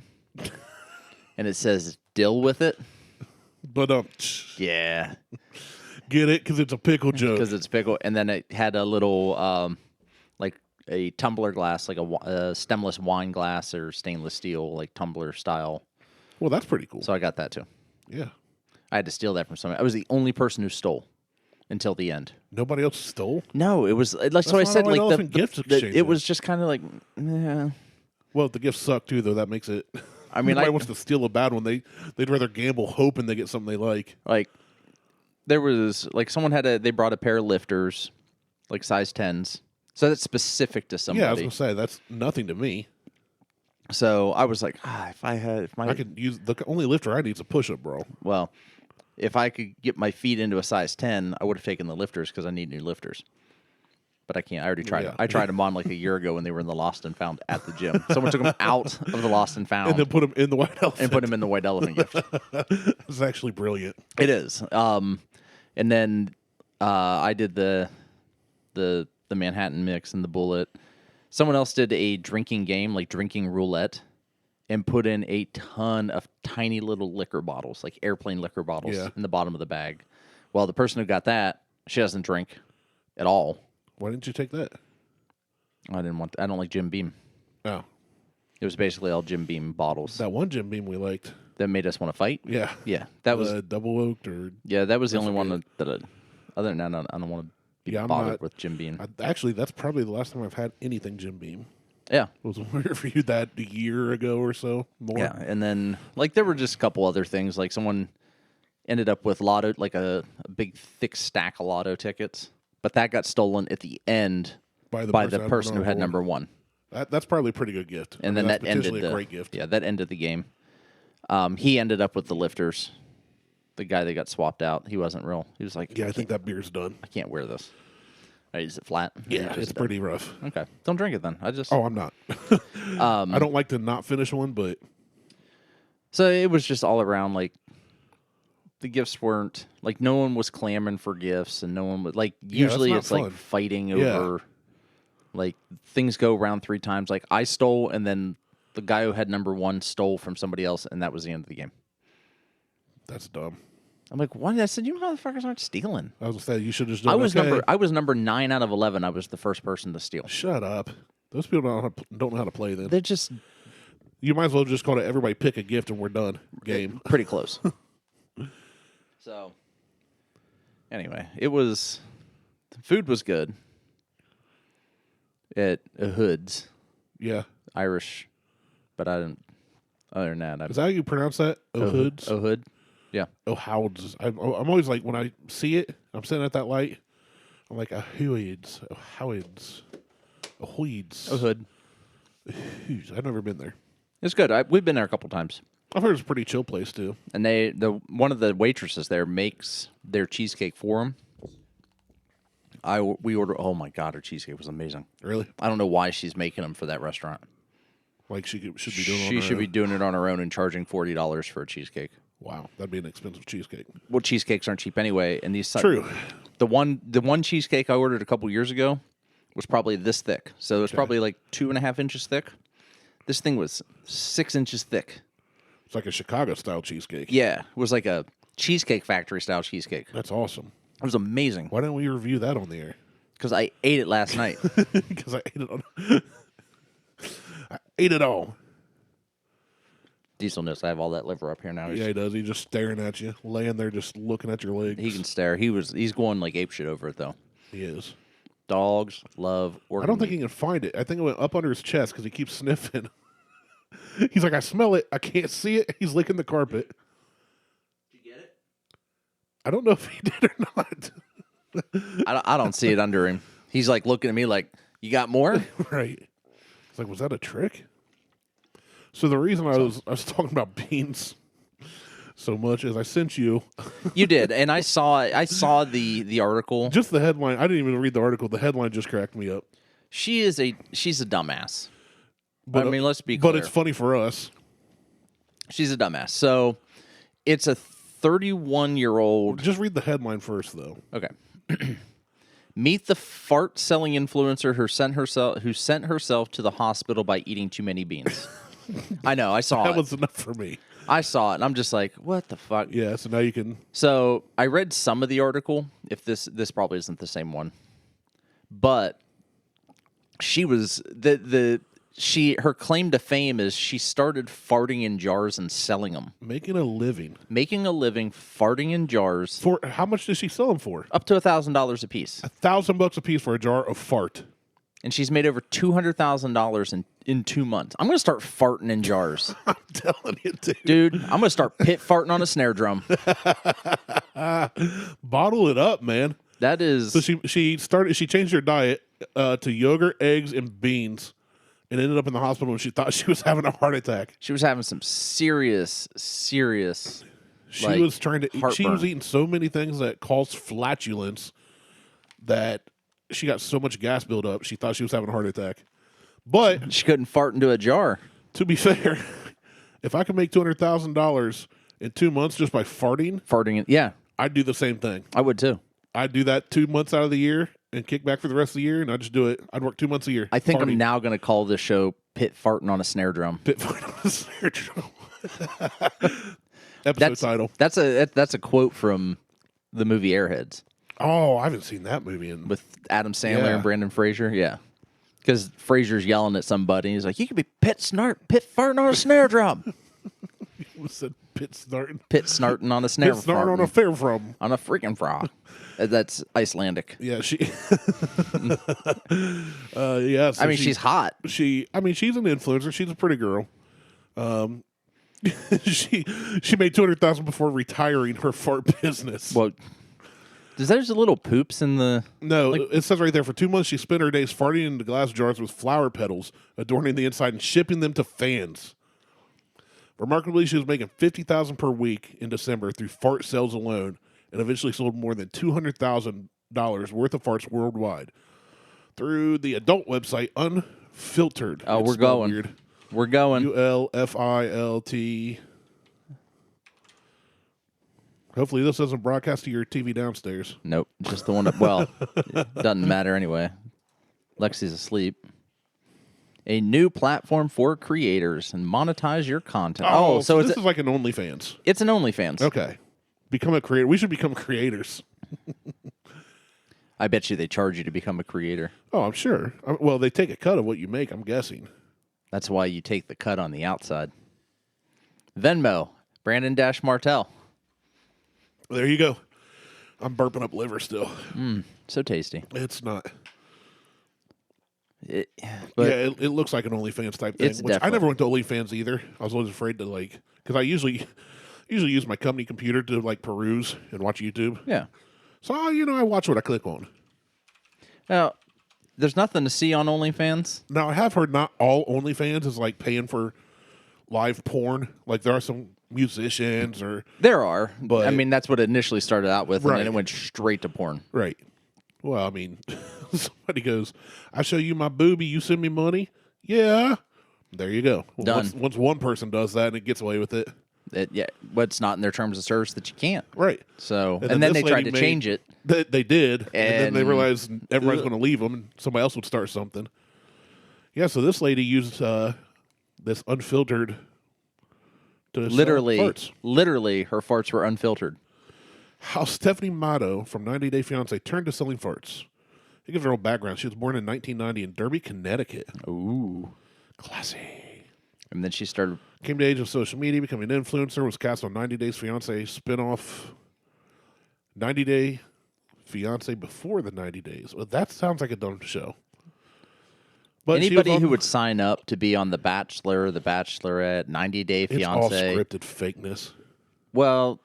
And it says dill with it. But yeah, get it because it's a pickle joke. Because it's pickle, and then it had a little like a tumbler glass, like a stemless wine glass or stainless steel, like tumbler style. Well, that's pretty cool. So I got that too. Yeah, I had to steal that from someone. I was the only person who stole until the end. Nobody else stole. No, it was like so. I said like the gift exchange. It was just kind of like, yeah. Well, if the gifts suck too, though, that makes it. I mean, nobody wants to steal a bad one. They'd rather gamble, hoping they get something they like. Like, there was like someone they brought a pair of lifters, like size 10s. So that's specific to somebody. Yeah, I was gonna say that's nothing to me. So I was like, I could use the only lifter I need is a push-up, bro. Well, if I could get my feet into a size 10, I would have taken the lifters because I need new lifters. But I can't. I already tried them. I tried them on like a year ago when they were in the Lost and Found at the gym. Someone took them out of the Lost and Found. And then put them in the White Elephant. And put them in the White Elephant gift. It's actually brilliant. It is. And then I did the Manhattan mix and the Bullet. Someone else did a drinking game, like drinking roulette, and put in a ton of tiny little liquor bottles, like airplane liquor bottles, in the bottom of the bag. Well, the person who got that, she doesn't drink at all. Why didn't you take that? I don't like Jim Beam. Oh. It was basically all Jim Beam bottles. That one Jim Beam we liked. That made us want to fight? Yeah. Yeah. That was double oaked or... Yeah, that was the only one that other than that, I don't want to be bothered with Jim Beam. Actually, that's probably the last time I've had anything Jim Beam. Yeah. It was for you that a year ago or so, more. Yeah, and then, like, there were just a couple other things. Like, someone ended up with lotto, like a big, thick stack of lotto tickets. But that got stolen at the end by the person who had number one. That's probably a pretty good gift. And then that ended a great gift. Yeah, that ended the game. He ended up with the lifters. The guy that got swapped out, he wasn't real. He was like, yeah, I think that beer's done. I can't wear this. Right, is it flat? Yeah, it's pretty rough. Okay, don't drink it then. Oh, I'm not. I don't like to not finish one, but so it was just all around like. The gifts weren't like no one was clamoring for gifts, and no one was like usually it's fun. Like fighting over like things go around 3 times. Like I stole, and then the guy who had number one stole from somebody else, and that was the end of the game. That's dumb. I'm like, what? I said, you motherfuckers aren't stealing. I was gonna say you should just. I was number 9 out of 11. I was the first person to steal. Shut up. Those people don't know how to play. Then they're just. You might as well just call it everybody pick a gift and we're done. Game. Pretty close. So, anyway, the food was good at Hood's. Yeah. Irish, but I didn't, other than that. Is that how you pronounce that? Hood's? Hood? Yeah. Howds. I'm always like, when I see it, I'm sitting at that light, I'm like, Hoods. Howids. Hood. I've never been there. It's good. We've been there a couple times. I've heard it's a pretty chill place too. And one of the waitresses there makes their cheesecake for them, We ordered. Oh my god, her cheesecake was amazing. Really? I don't know why she's making them for that restaurant. Like should be doing it on She her should own? be doing it on her own and charging $40 for a cheesecake. Wow, that'd be an expensive cheesecake. Well, cheesecakes aren't cheap anyway, and these True. The one cheesecake I ordered a couple years ago was probably this thick, so it was probably like 2.5 inches thick. This thing was 6 inches thick. It's like a Chicago style cheesecake. Yeah, it was like a Cheesecake Factory style cheesecake. That's awesome. It was amazing Why didn't we review that on the air? because I ate it last night. Because I ate it on. I ate it all. Diesel knows I have all that liver up here now. Yeah, he does. He's just staring at you, laying there, just looking at your legs. He can stare. He's going like apeshit over it though. He is. Dogs love organ I don't think meat. he can find it. I think it went up under his chest because he keeps sniffing. He's like, I smell it. I can't see it. He's licking the carpet. Did you get it? I don't know if he did or not. I don't see it under him. He's like looking at me like, you got more? Right. It's like, was that a trick? So the reason I was talking about beans so much is I sent you You did, and I saw the article. just the headline. I didn't even read the article. The headline just cracked me up. She's a dumbass. But, I mean, let's be clear. But it's funny for us. She's a dumbass. So it's a 31-year-old. Just read the headline first, though. Okay. Meet the fart selling influencer who sent herself to the hospital by eating too many beans. I know. I saw That it. was enough for me. I saw it, and I'm just like, what the fuck? Yeah, so now you can. So I read some of the article. If this probably isn't the same one, but she was her claim to fame is she started farting in jars and selling them, Making a living. making a living farting in jars For how much does she sell them for? up to $1,000 a piece, $1,000 a piece for a jar of fart. and she's made over $200,000 in 2 months. I'm gonna start farting in jars, I'm telling you, dude. I'm gonna start pit farting on a snare drum. Bottle it up, man. That is. So she changed her diet to yogurt, eggs, and beans, and ended up in the hospital when she thought she was having a heart attack. She was having some serious. She like, was trying to. She was heartburn. eating so many things that caused flatulence that she got so much gas buildup. She thought she was having a heart attack. But She couldn't fart into a jar. to be fair, if I could make $200,000 in 2 months just by farting, Yeah, I'd do the same thing. I would too. I'd do that 2 months out of the year and kick back for the rest of the year, and I'd just do it. I'd work 2 months a year. I think farting. I'm now going to call this show "Pit Farting on a Snare Drum." Pit fart on the snare drum. Episode title. That's a quote from the movie Airheads Oh, I haven't seen that movie in. with Adam Sandler Yeah. and Brandon Fraser. Yeah, because Fraser's yelling at somebody. He's like, "You could be pit farting on a snare drum, Said pit snarting. pit snarting on a snare Pit snarting on a farting fair from. on a freaking frog." That's Icelandic. Yeah, she. Yeah, so I mean, she's hot. she's an influencer. She's a pretty girl. She made $200,000 before retiring her fart business. Well, there's little poops in the. No, it says right there, for 2 months she spent her days farting into glass jars with flower petals, adorning the inside and shipping them to fans. Remarkably, she was making $50,000 per week in December through fart sales alone, and eventually sold more than $200,000 worth of farts worldwide through the adult website Unfiltered. Oh, It's we're spelled going. weird. We're going. ULFILT. Hopefully, this doesn't broadcast to your TV downstairs. Nope, just the one that, well, it doesn't matter anyway. Lexi's asleep. A new platform for creators and monetize your content. Oh, so it's this is like an OnlyFans. it's an OnlyFans. Okay. Become a creator. We should become creators. I bet you they charge you to become a creator. Oh, I'm sure. Well, they take a cut of what you make, I'm guessing. That's why you take the cut on the outside. Venmo, Brandon-Martell. There you go. I'm burping up liver still. So tasty. It's not. But Yeah, it looks like an OnlyFans type thing. It's Which I definitely- never went to OnlyFans either. I was always afraid to because I usually use my company computer to peruse and watch YouTube. yeah. So I watch what I click on. Now, there's nothing to see on OnlyFans. Now I have heard not all OnlyFans is paying for live porn. Like there are some musicians or There are, But- I mean, that's what it initially started out with, and Right. then it went straight to porn. right. Well, I mean, somebody goes, I show you my boobie, you send me money? Yeah. There you go. Done. Once one person does that and it gets away with it. But it's not in their terms of service that you can't. Right. So, and then they tried to change it. They did. And then they And- realized everybody's going to leave them and somebody else would start something. Yeah, so this lady used this unfiltered to sell farts. Literally, her farts were unfiltered. How Stephanie Matto from 90 Day Fiancé turned to selling farts. It gives her own background. She was born in 1990 in Derby, Connecticut. Ooh. Classy. And then she started. Came to age of social media, becoming an influencer, was cast on 90 Days Fiancé spinoff 90 Day Fiancé before the 90 Days. Well, that sounds like a dumb show. But Anybody who would sign up to be on The Bachelor, The Bachelorette, 90 Day it's Fiancé. all scripted fakeness. Well,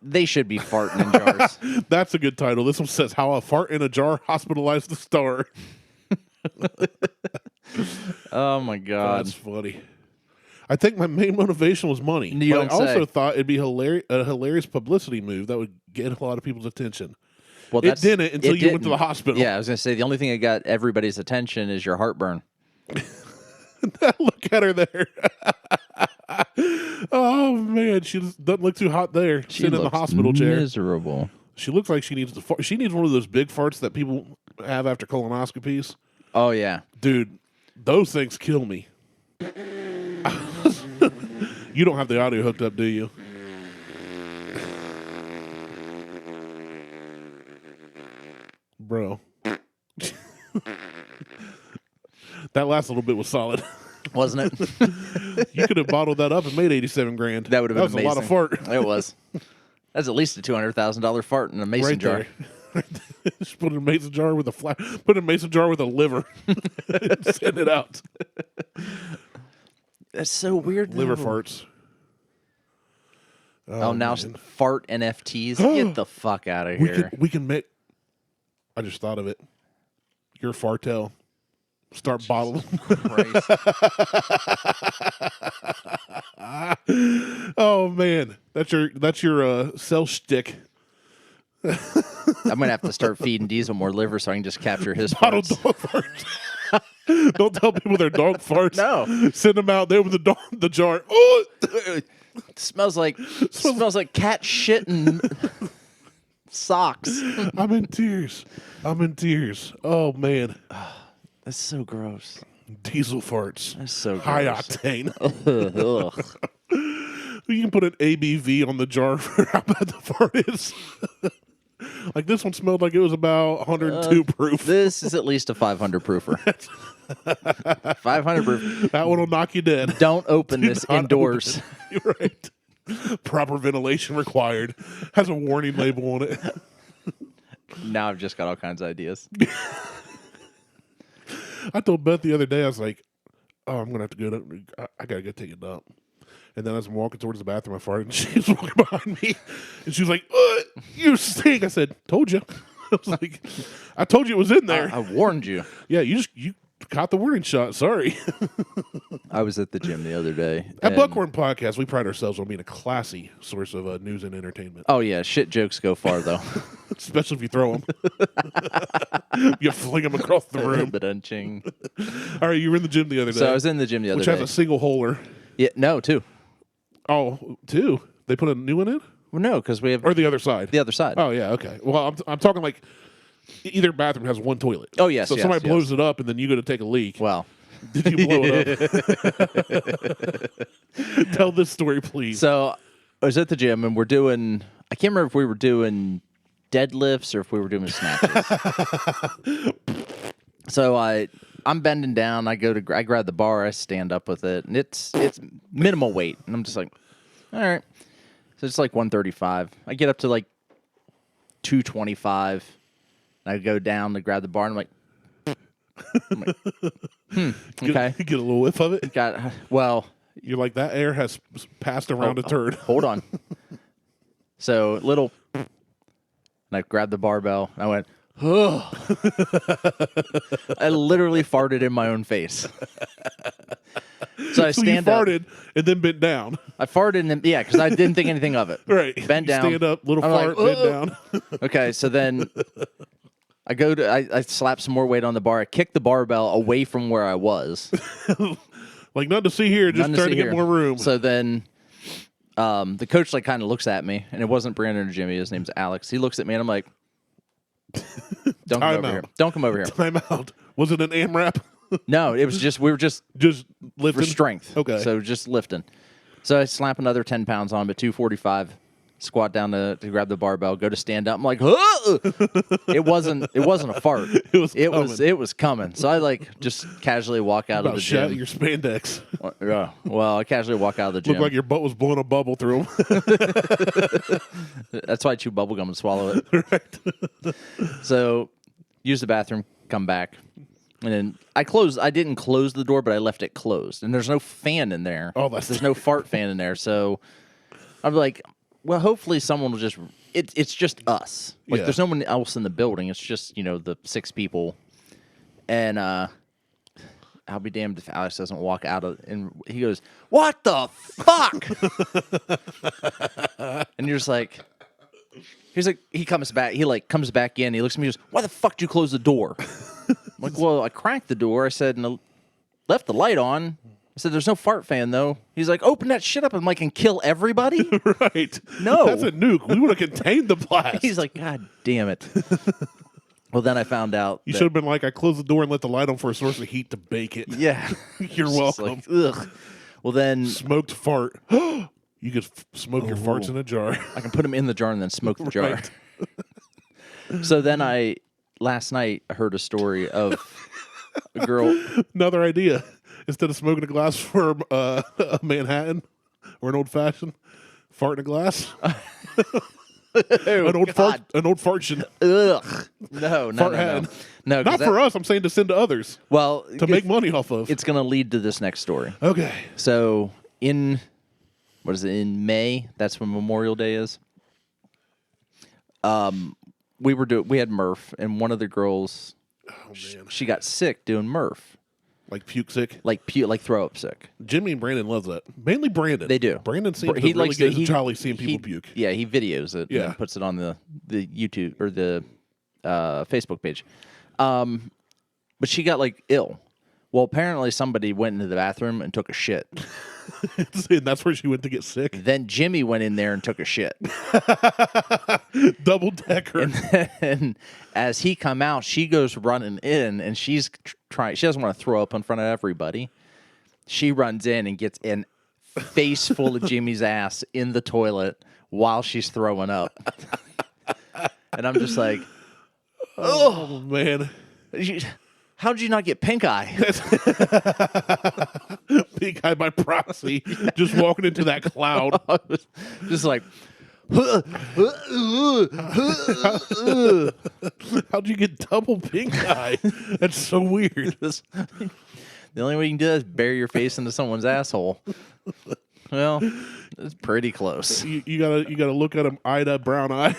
they should be farting in jars. That's a good title. This one says, How a Fart in a Jar Hospitalized the Star. Oh, my God. That's funny. I think my main motivation was money. You but I don't also say. thought it'd be a hilarious publicity move that would get a lot of people's attention. Well, It didn't until you went to the hospital. Yeah, I was going to say, the only thing that got everybody's attention is your heartburn. Look at her there. Oh, man. She doesn't look too hot there. She Sitting in the looks hospital chair. miserable. She looks like she needs to fart. She needs one of those big farts that people have after colonoscopies. Oh, yeah. Dude, those things kill me. You don't have the audio hooked up, do you? Bro. That last little bit was solid. Wasn't it? You could have bottled that up and made 87 grand. That would have been amazing. A lot of fart. It was. That's at least a $200,000 fart in a mason Right jar. there. Just put it in a mason jar with a put it in a mason jar with a liver. Send it out. That's so weird. Liver though. farts. Oh, now man. fart NFTs. Get the fuck out of here. We can make. I just thought of it. Your fartel. Start bottling. Christ. Oh man, that's your sell shtick. I'm gonna have to start feeding Diesel more liver so I can just capture his Bottled farts. dog farts. Don't tell people they're dog farts. No. Send them out there with the jar. Oh, smells like cat shit and socks. I'm in tears. Oh man, That's so gross. diesel farts. That's so gross. High octane. Ugh. You can put an ABV on the jar for how bad the fart is. Like this one smelled like it was about 102 proof. This is at least a 500 proofer. 500 proof. That one will knock you dead. Don't open this not indoors. open it. You're right. Proper ventilation required. Has a warning label on it. Now I've just got all kinds of ideas. I told Beth the other day, I was like, oh, I'm going to have to go. I got to go take a dump. And then as I'm walking towards the bathroom, I farted, and she was walking behind me. And she was like, you stink. I said, told you. I was like, I told you it was in there. I warned you. Yeah, you caught the warning shot. Sorry. I was at the gym the other day. At and- Buckhorn Podcast, we pride ourselves on being a classy source of news and entertainment. Oh, yeah. Shit jokes go far, though. Especially if you throw them. You fling them across the room. Ba-dun-ching. All right, you were in the gym the other day. So I was in the gym the other which day. has a single holer. Yeah, no, two. Oh, two. They put a new one in? Well, no, because we have Or the other side? the other side. Oh, yeah, okay. Well, I'm talking like either bathroom has one toilet. Oh, yes, So yes, somebody yes. blows it up and then you go to take a leak. Well, Did you blow it up? Tell this story, please. so I was at the gym and we're doing, I can't remember if we were doing deadlifts or if we were doing snatches. So I'm bending down. I grab the bar. I stand up with it, and it's minimal weight, and I'm just like, all right. So it's like 135. I get up to like 225. And I go down to grab the bar, and I'm like, okay. Get a little whiff of it. Well, You're like, that air has passed around a turd. hold on. So little, and I grabbed the barbell, and I went, oh. I literally farted in my own face. So I So you stand up. farted and then bent down. I farted, and then, yeah, because I didn't think anything of it. Right. Bend You down. Stand up, little I'm fart, like, bend down. Okay, so then I slap some more weight on the bar. I kick the barbell away from where I was. Like, nothing to see here, just trying to get more room. So then the coach like kind of looks at me, and it wasn't Brandon or Jimmy. His name's Alex. He looks at me, and I'm like, don't come over here. Don't come over here. Time out. Was it an AMRAP? No, it was just, we were just lifting? for strength. Okay. So just lifting. So I slap another 10 pounds on, but 245. Squat down to grab the barbell, go to stand up. I'm like, oh! It wasn't a fart. It was coming. So I like just casually walk out of the gym. Your spandex. Well, I casually walk out of the gym. Looked like your butt was blowing a bubble through them. That's why I chew bubble gum and swallow it. Right. So use the bathroom, come back. And then I didn't close the door, but I left it closed. And there's no fan in there. Oh, there's no fart fan in there. So I'm like, well, hopefully someone will just. It's just us. Like there's no one else in the building. It's just the 6 people, and I'll be damned if Alex doesn't walk out of. And he goes, "What the fuck?" And you're just like, he comes back. He like comes back in. He looks at me. He goes, "Why the fuck did you close the door?" I'm like, well, I cracked the door. I said, and left the light on. I said, there's no fart fan, though. He's like, open that shit up and like, and kill everybody? Right. No. That's a nuke. We would have contained the blast. He's like, God damn it. Well, then I found out. You should have been like, I closed the door and let the light on for a source of heat to bake it. Yeah. You're welcome. Like, ugh. Well, then. Smoked fart. You could smoke your farts in a jar. I can put them in the jar and then smoke the jar. Right. So then last night, I heard a story of a girl. Another idea. Instead of smoking a glass for a Manhattan or an old fashioned, fart in a glass. An old farttion. Ugh. No. Not for us. I'm saying to send to others. Well, to make money off of. It's going to lead to this next story. Okay. So in May? That's when Memorial Day is. We had Murph, and one of the girls, she got sick doing Murph. Like puke sick? Like throw up sick. Jimmy and Brandon loves that. Mainly Brandon. They do. Brandon seems to really get jolly seeing people puke. Yeah, he videos it and puts it on the YouTube or the Facebook page. But she got like ill. Well, apparently somebody went into the bathroom and took a shit. And that's where she went to get sick? Then Jimmy went in there and took a shit. Double decker. And as he come out, she goes running in, and she's trying. She doesn't want to throw up in front of everybody. She runs in and gets in face full of Jimmy's ass in the toilet while she's throwing up. And I'm just like, oh man. How'd you not get pink eye? Pink eye by proxy. Just walking into that cloud. Just like, how'd you get double pink eye? That's so weird. The only way you can do that is bury your face into someone's asshole. Well, it's pretty close. You gotta look at him eye to brown eye.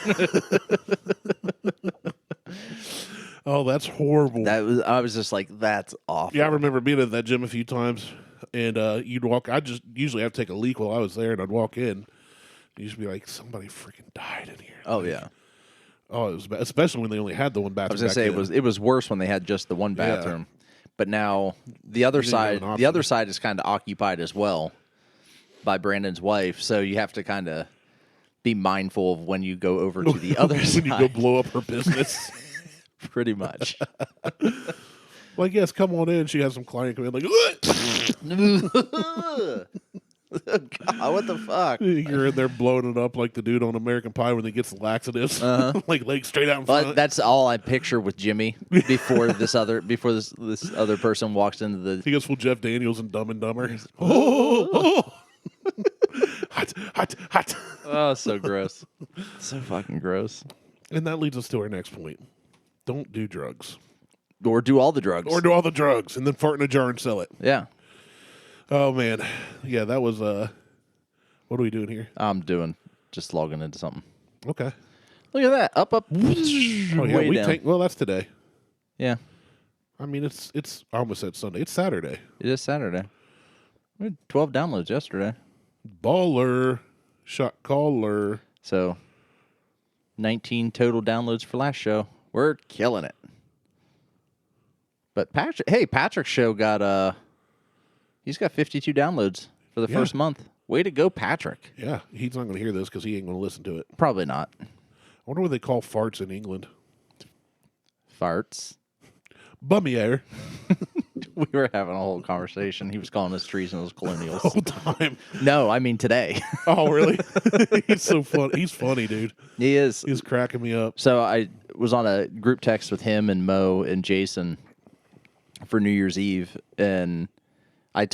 Oh, that's horrible. I was just like, that's awful. Yeah, I remember being at that gym a few times, and you'd walk. I just usually have to take a leak while I was there, and I'd walk in. You just be like, somebody freaking died in here. Oh yeah. Oh, it was bad, especially when they only had the one bathroom. I was gonna say it was worse when they had just the one bathroom, but now the other side is kind of occupied as well by Brandon's wife, so you have to kind of be mindful of when you go over to the other side. When you go blow up her business. Pretty much. Like, yes, come on in. She has some client come in like, God, what the fuck? You're in there blowing it up like the dude on American Pie when he gets the laxatives. Like legs straight out in front. But that's all I picture with Jimmy before this other person walks into the. He goes full Jeff Daniels and Dumb and Dumber. Oh. Hot. Oh, so gross. So fucking gross. And that leads us to our next point. Don't do drugs. Or do all the drugs. And then fart in a jar and sell it. Yeah. Oh, man. Yeah, that was, what are we doing here? I'm just logging into something. Okay. Look at that. Up. Oh, yeah, way down. Well, that's today. Yeah. I mean, it's. I almost said Sunday. It's Saturday. It is Saturday. We had 12 downloads yesterday. Baller. Shot caller. So, 19 total downloads for last show. We're killing it. But Patrick's show got he's got 52 downloads for the first month. Way to go, Patrick. Yeah, he's not going to hear this because he ain't going to listen to it. Probably not. I wonder what they call farts in England. Farts. Bummier. We were having a whole conversation. He was calling us treasonous colonials. The whole time. No, I mean today. Oh, really? He's so funny. He's funny, dude. He is. He's cracking me up. So I was on a group text with him and Mo and Jason for New Year's Eve, and I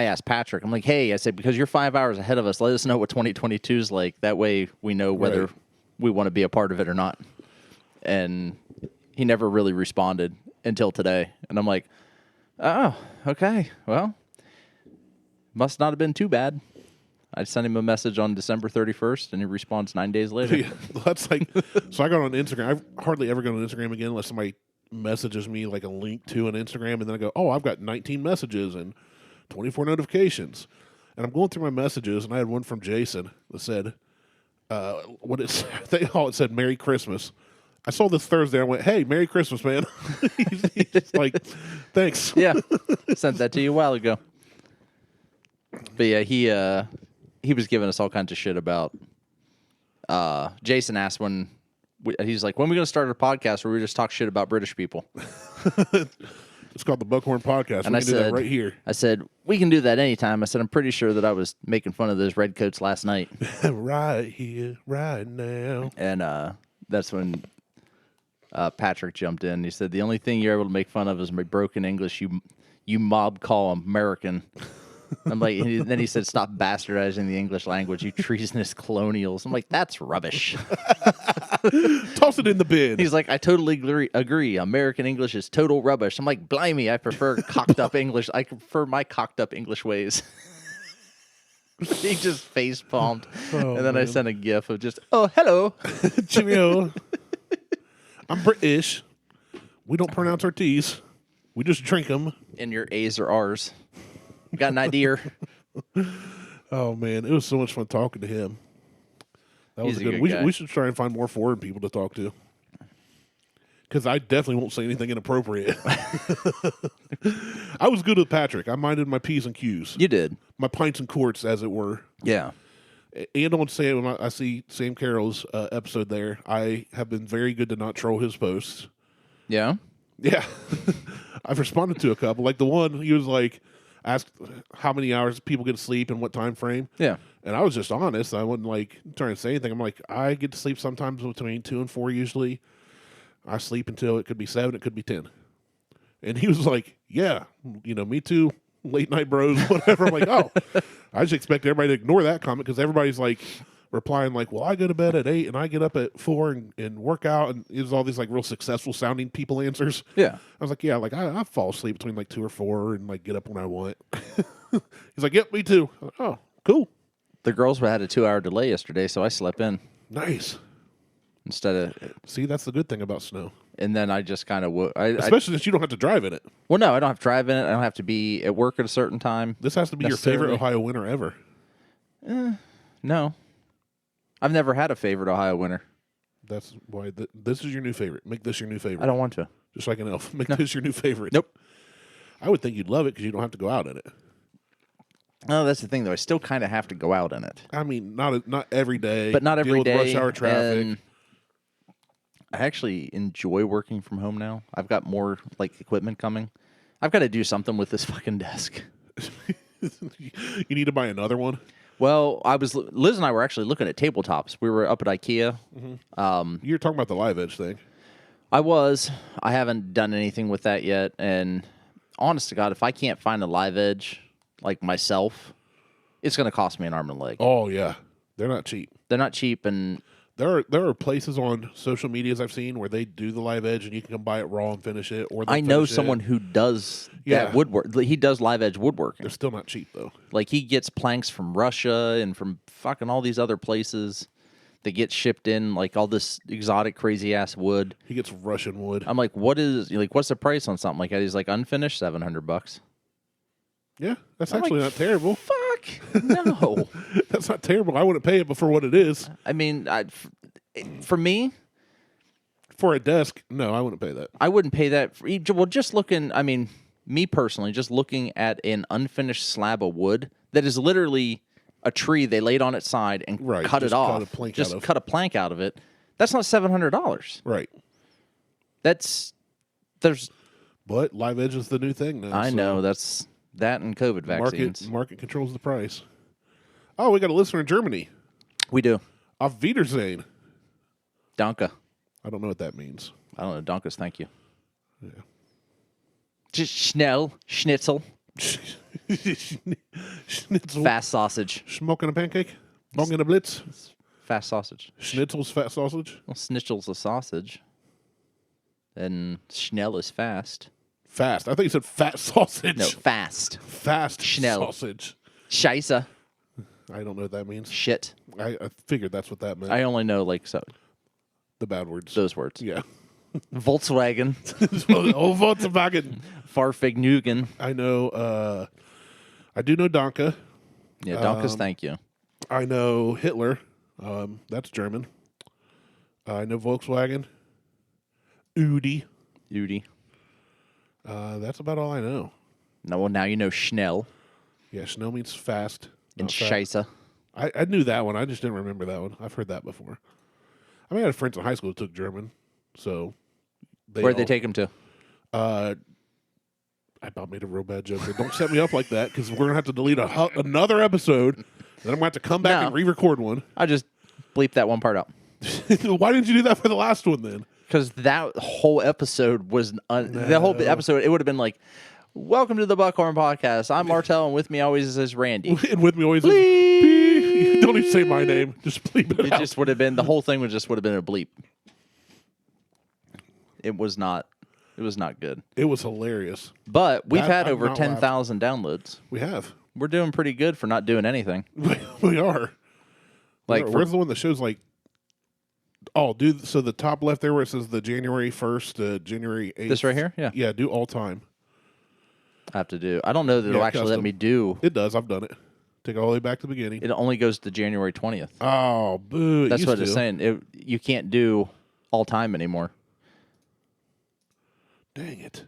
asked Patrick, I'm like, hey, I said, because you're 5 hours ahead of us, let us know what 2022 is like. That way we know whether we want to be a part of it or not. And he never really responded until today. And I'm like, oh, okay. Well, must not have been too bad. I sent him a message on December 31st, and he responds 9 days later. Yeah, that's like, so I got on Instagram. I hardly ever go on Instagram again unless somebody messages me like a link to an Instagram, and then I go, oh, I've got 19 messages and 24 notifications. And I'm going through my messages, and I had one from Jason that said, it said Merry Christmas. I saw this Thursday. I went, hey, Merry Christmas, man. he's like, thanks. Yeah, sent that to you a while ago. But yeah, he was giving us all kinds of shit about. Jason asked he's like, when are we going to start a podcast where we just talk shit about British people? It's called the Buckhorn Podcast. And we I can do that right here. I said, we can do that anytime. I said, I'm pretty sure that I was making fun of those redcoats last night. Right here, right now. And that's when Patrick jumped in. He said, the only thing you're able to make fun of is my broken English. You mob call American. I'm like, and then he said, stop bastardizing the English language, you treasonous colonials. I'm like, that's rubbish. Toss it in the bin. He's like, I totally agree. American English is total rubbish. I'm like, blimey, I prefer cocked up English. I prefer my cocked up English ways. He just face palmed. And then I sent a gif of just, oh, hello. Cheerio. I'm British. We don't pronounce our T's. We just drink them. And your A's are R's. Got an idea? Oh, man. It was so much fun talking to him. That was He's a good. good guy. We should try and find more foreign people to talk to. Because I definitely won't say anything inappropriate. I was good with Patrick. I minded my P's and Q's. You did. My pints and quarts, as it were. Yeah. And on Sam, when I see Sam Carroll's episode there, I have been very good to not troll his posts. Yeah? Yeah. I've responded to a couple. Like the one, he was like, asked how many hours people get to sleep and what time frame. Yeah. And I was just honest. I wasn't like trying to say anything. I'm like, I get to sleep sometimes between 2 and 4 usually. I sleep until it could be 7, it could be 10. And he was like, yeah, me too. Late night bros, whatever. I'm like, oh, I just expect everybody to ignore that comment because everybody's like replying like, well, I go to bed at 8 and I get up at 4 and work out, and it was all these like real successful sounding people answers. Yeah. I was like, yeah, like I fall asleep between like 2 or 4 and like get up when I want. He's like, yep, me too. I'm like, oh, cool. The girls had a 2-hour delay yesterday, so I slept in Nice. instead of. See, that's the good thing about snow. And then I just kind of Especially since you don't have to drive in it. well, no, I don't have to drive in it. I don't have to be at work at a certain time. This has to be your favorite Necessarily. Ohio winter ever. No, I've never had a favorite Ohio winter. That's why this is your new favorite. Make this your new favorite. I don't want to. Just like an elf. Make this your new favorite. Nope. I would think you'd love it because you don't have to go out in it. Oh, that's the thing, though. I still kind of have to go out in it. I mean, not every day. But not every deal day. with rush hour traffic. And I actually enjoy working from home now. I've got more like equipment coming. I've got to do something with this fucking desk. You need to buy another one. Well, Liz and I were actually looking at tabletops. We were up at IKEA. You're talking about the Live Edge thing. I haven't done anything with that yet. And honest to God, if I can't find a Live Edge like myself, it's going to cost me an arm and a leg. Oh yeah, they're not cheap. They're not cheap, and There are places on social medias I've seen where they do the Live Edge and you can come buy it raw and finish it. Or I know someone who does Yeah. that woodwork. He does Live Edge woodworking. They're still not cheap though. Like he gets planks from Russia and from fucking all these other places that get shipped in, like all this exotic crazy ass wood. He gets Russian wood. I'm like, what's the price on something like that? He's like, unfinished, $700. Yeah, that's I'm actually like, not terrible. Fuck no. That's not terrible. I wouldn't pay it for what it is. I mean, for me, For a desk, no, I wouldn't pay that. I wouldn't pay that. Well, just looking, I mean, me personally, just looking at an unfinished slab of wood that is literally a tree they laid on its side and cut it off. Cut a plank out of it. That's not $700. Right. But Live Edge is the new thing now. I know. That's that and COVID vaccines. Market controls the price. Oh, we got a listener in Germany. We do. Auf Wiedersehen. Danke. I don't know what that means. I don't know. Danke's thank you. Yeah. Just schnitzel. Schnitzel. Fast sausage. Smoking a pancake? Smoking a blitz? Fast sausage. Schnitzel's fat sausage? Well, schnitzel's a sausage. And schnell is fast. Fast. I thought you said fat sausage. No, fast. Fast Schnell. sausage. Scheisse. I don't know what that means. Shit. I figured that's what that meant. I only know, like, so. The bad words. Those words. Yeah. Volkswagen. Oh, Volkswagen. Farfignugan. I know. I do know Danke. Yeah, Danke's thank you. I know Hitler. That's German. I know Volkswagen. Udi. That's about all I know. No, well, now you know Schnell. Yeah, Schnell means fast. And Scheisse. I knew that one. I just didn't remember that one. I've heard that before. I mean, I had friends in high school who took German, so where'd they take him to? I about made a real bad joke. Don't set me up like that because we're gonna have to delete another episode. Then I'm gonna have to come back and re-record one. I just bleeped that one part out. Why didn't you do that for the last one then? Because that whole episode was the whole episode. It would have been like, "Welcome to the Buckhorn Podcast. I'm Martelle, and with me always is Randy." And with me always is don't even say my name. Just bleep it out. Just would have been the whole thing would have been a bleep. It was not. It was not good. It was hilarious. But we've had over 10,000 downloads. We have. We're doing pretty good for not doing anything. We are. Like, where's the one that shows like? Oh, dude. So the top left there where it says the January 1st to January 8th. This right here? Yeah. Yeah, do all time. I have to do. I don't know that it'll actually let me do. It does. I've done it. Take it all the way back to the beginning. It only goes to January 20th. Oh, boo. That's what it's saying. You can't do all time anymore. Dang it.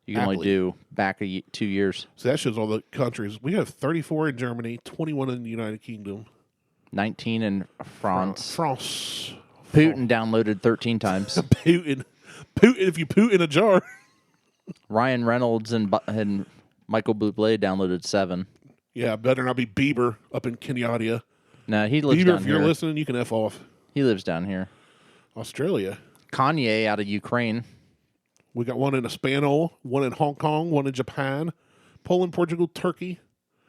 You can only do back 2 years. So that shows all the countries. We have 34 in Germany, 21 in the United Kingdom. 19 in France. France. Putin downloaded 13 times. Putin, if you poot in a jar. Ryan Reynolds and Michael Bublé downloaded 7. Yeah, better not be Bieber up in Kenyatta. No, he lives Bieber, down if here. you're listening, you can F off. He lives down here. Australia. Kanye out of Ukraine. We got one in Espanol, one in Hong Kong, one in Japan, Poland, Portugal, Turkey.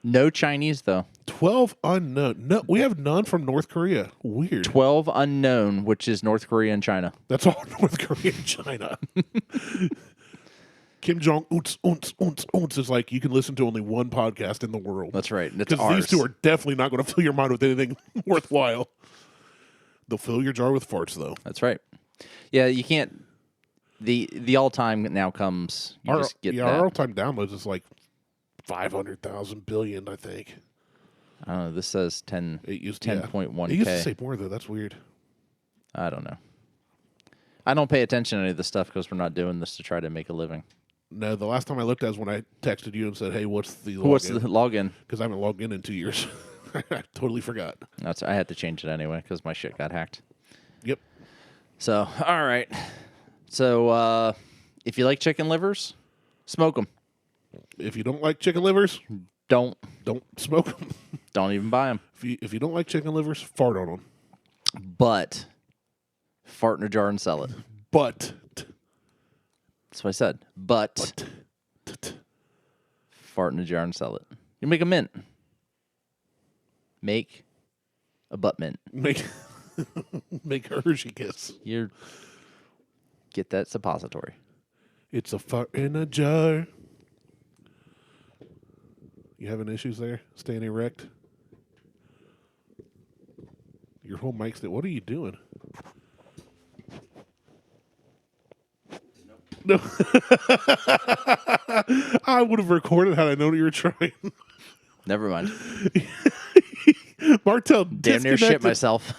No Chinese, though. 12 unknown. No, we have none from North Korea. Weird. 12 unknown, which is North Korea and China. That's all North Korea and China. Kim Jong-un is like, you can listen to only one podcast in the world. That's right. That's because these two are definitely not going to fill your mind with anything worthwhile. They'll fill your jar with farts, though. That's right. Yeah, you can't. The all-time now comes. You just get that. Our all-time downloads is like 500,000 billion, I think. I don't know. This says 10.1K. It used to say more, though. That's weird. I don't know. I don't pay attention to any of this stuff because we're not doing this to try to make a living. No, the last time I looked at was when I texted you and said, hey, what's the login? What's the login? Because I haven't logged in 2 years. I totally forgot. I had to change it anyway because my shit got hacked. Yep. So, all right. So, if you like chicken livers, smoke them. If you don't like chicken livers, don't smoke them. Don't even buy them. If you don't like chicken livers, fart on them. But fart in a jar and sell it. But that's what I said. But fart in a jar and sell it. You make a mint. Make a butt mint. Make a Hershey kiss. Get that suppository. It's a fart in a jar. You having issues there? Staying erect? Your whole mic's... What are you doing? No. I would have recorded had I known you were trying. Never mind. Martelle damn near shit myself.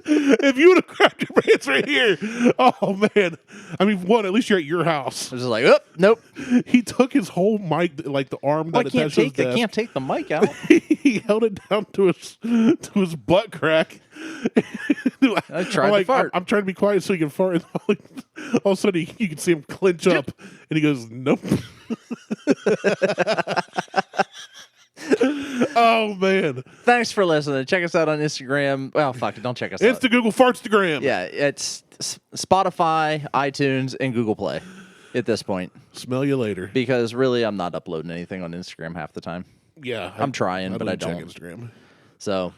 If you would have grabbed your pants right here, oh man! I mean, one, at least you're at your house. I was just like, oh, nope. He took his whole mic, like the arm that attached to his desk. I can't take the mic out. He held it down to his butt crack. I tried to fart. I'm trying to be quiet so he can fart. All of a sudden, you can see him clench up, and he goes, "Nope." Oh man! Thanks for listening. Check us out on Instagram. Well, fuck it, don't check us out. Insta Google Fartstagram. Yeah, it's Spotify, iTunes, and Google Play at this point. Smell you later. Because really, I'm not uploading anything on Instagram half the time. Yeah, I'm trying, but I don't. Check Instagram. So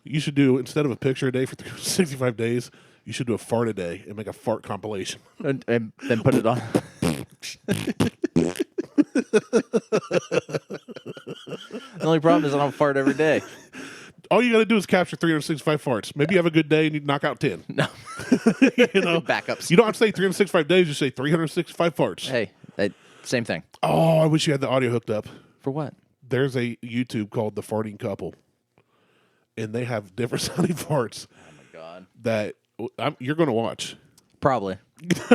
you should do, instead of a picture a day for 365 days, you should do a fart a day and make a fart compilation. And then put it on. The only problem is I don't fart every day. All you got to do is capture 365 farts. Maybe you have a good day and you knock out 10. No. Backups. You don't have to say 365 days, you say 365 farts. Hey, same thing. Oh, I wish you had the audio hooked up. For what? There's a YouTube called The Farting Couple. And they have different sounding farts. Oh, my God. That you're going to watch. Probably.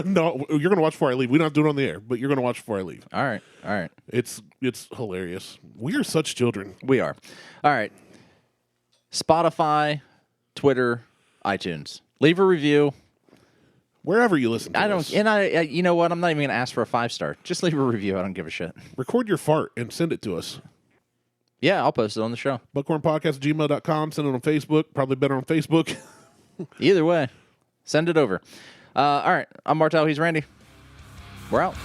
No, you're going to watch before I leave. We don't have to do it on the air, but you're going to watch before I leave. All right. It's hilarious. We are such children. We are. All right. Spotify, Twitter, iTunes. Leave a review. Wherever you listen to us. And you know what? I'm not even going to ask for a 5-star. Just leave a review. I don't give a shit. Record your fart and send it to us. Yeah, I'll post it on the show. Buckhornpodcast@gmail.com. Send it on Facebook. Probably better on Facebook. Either way, send it over. All right. I'm Martelle. He's Randy. We're out.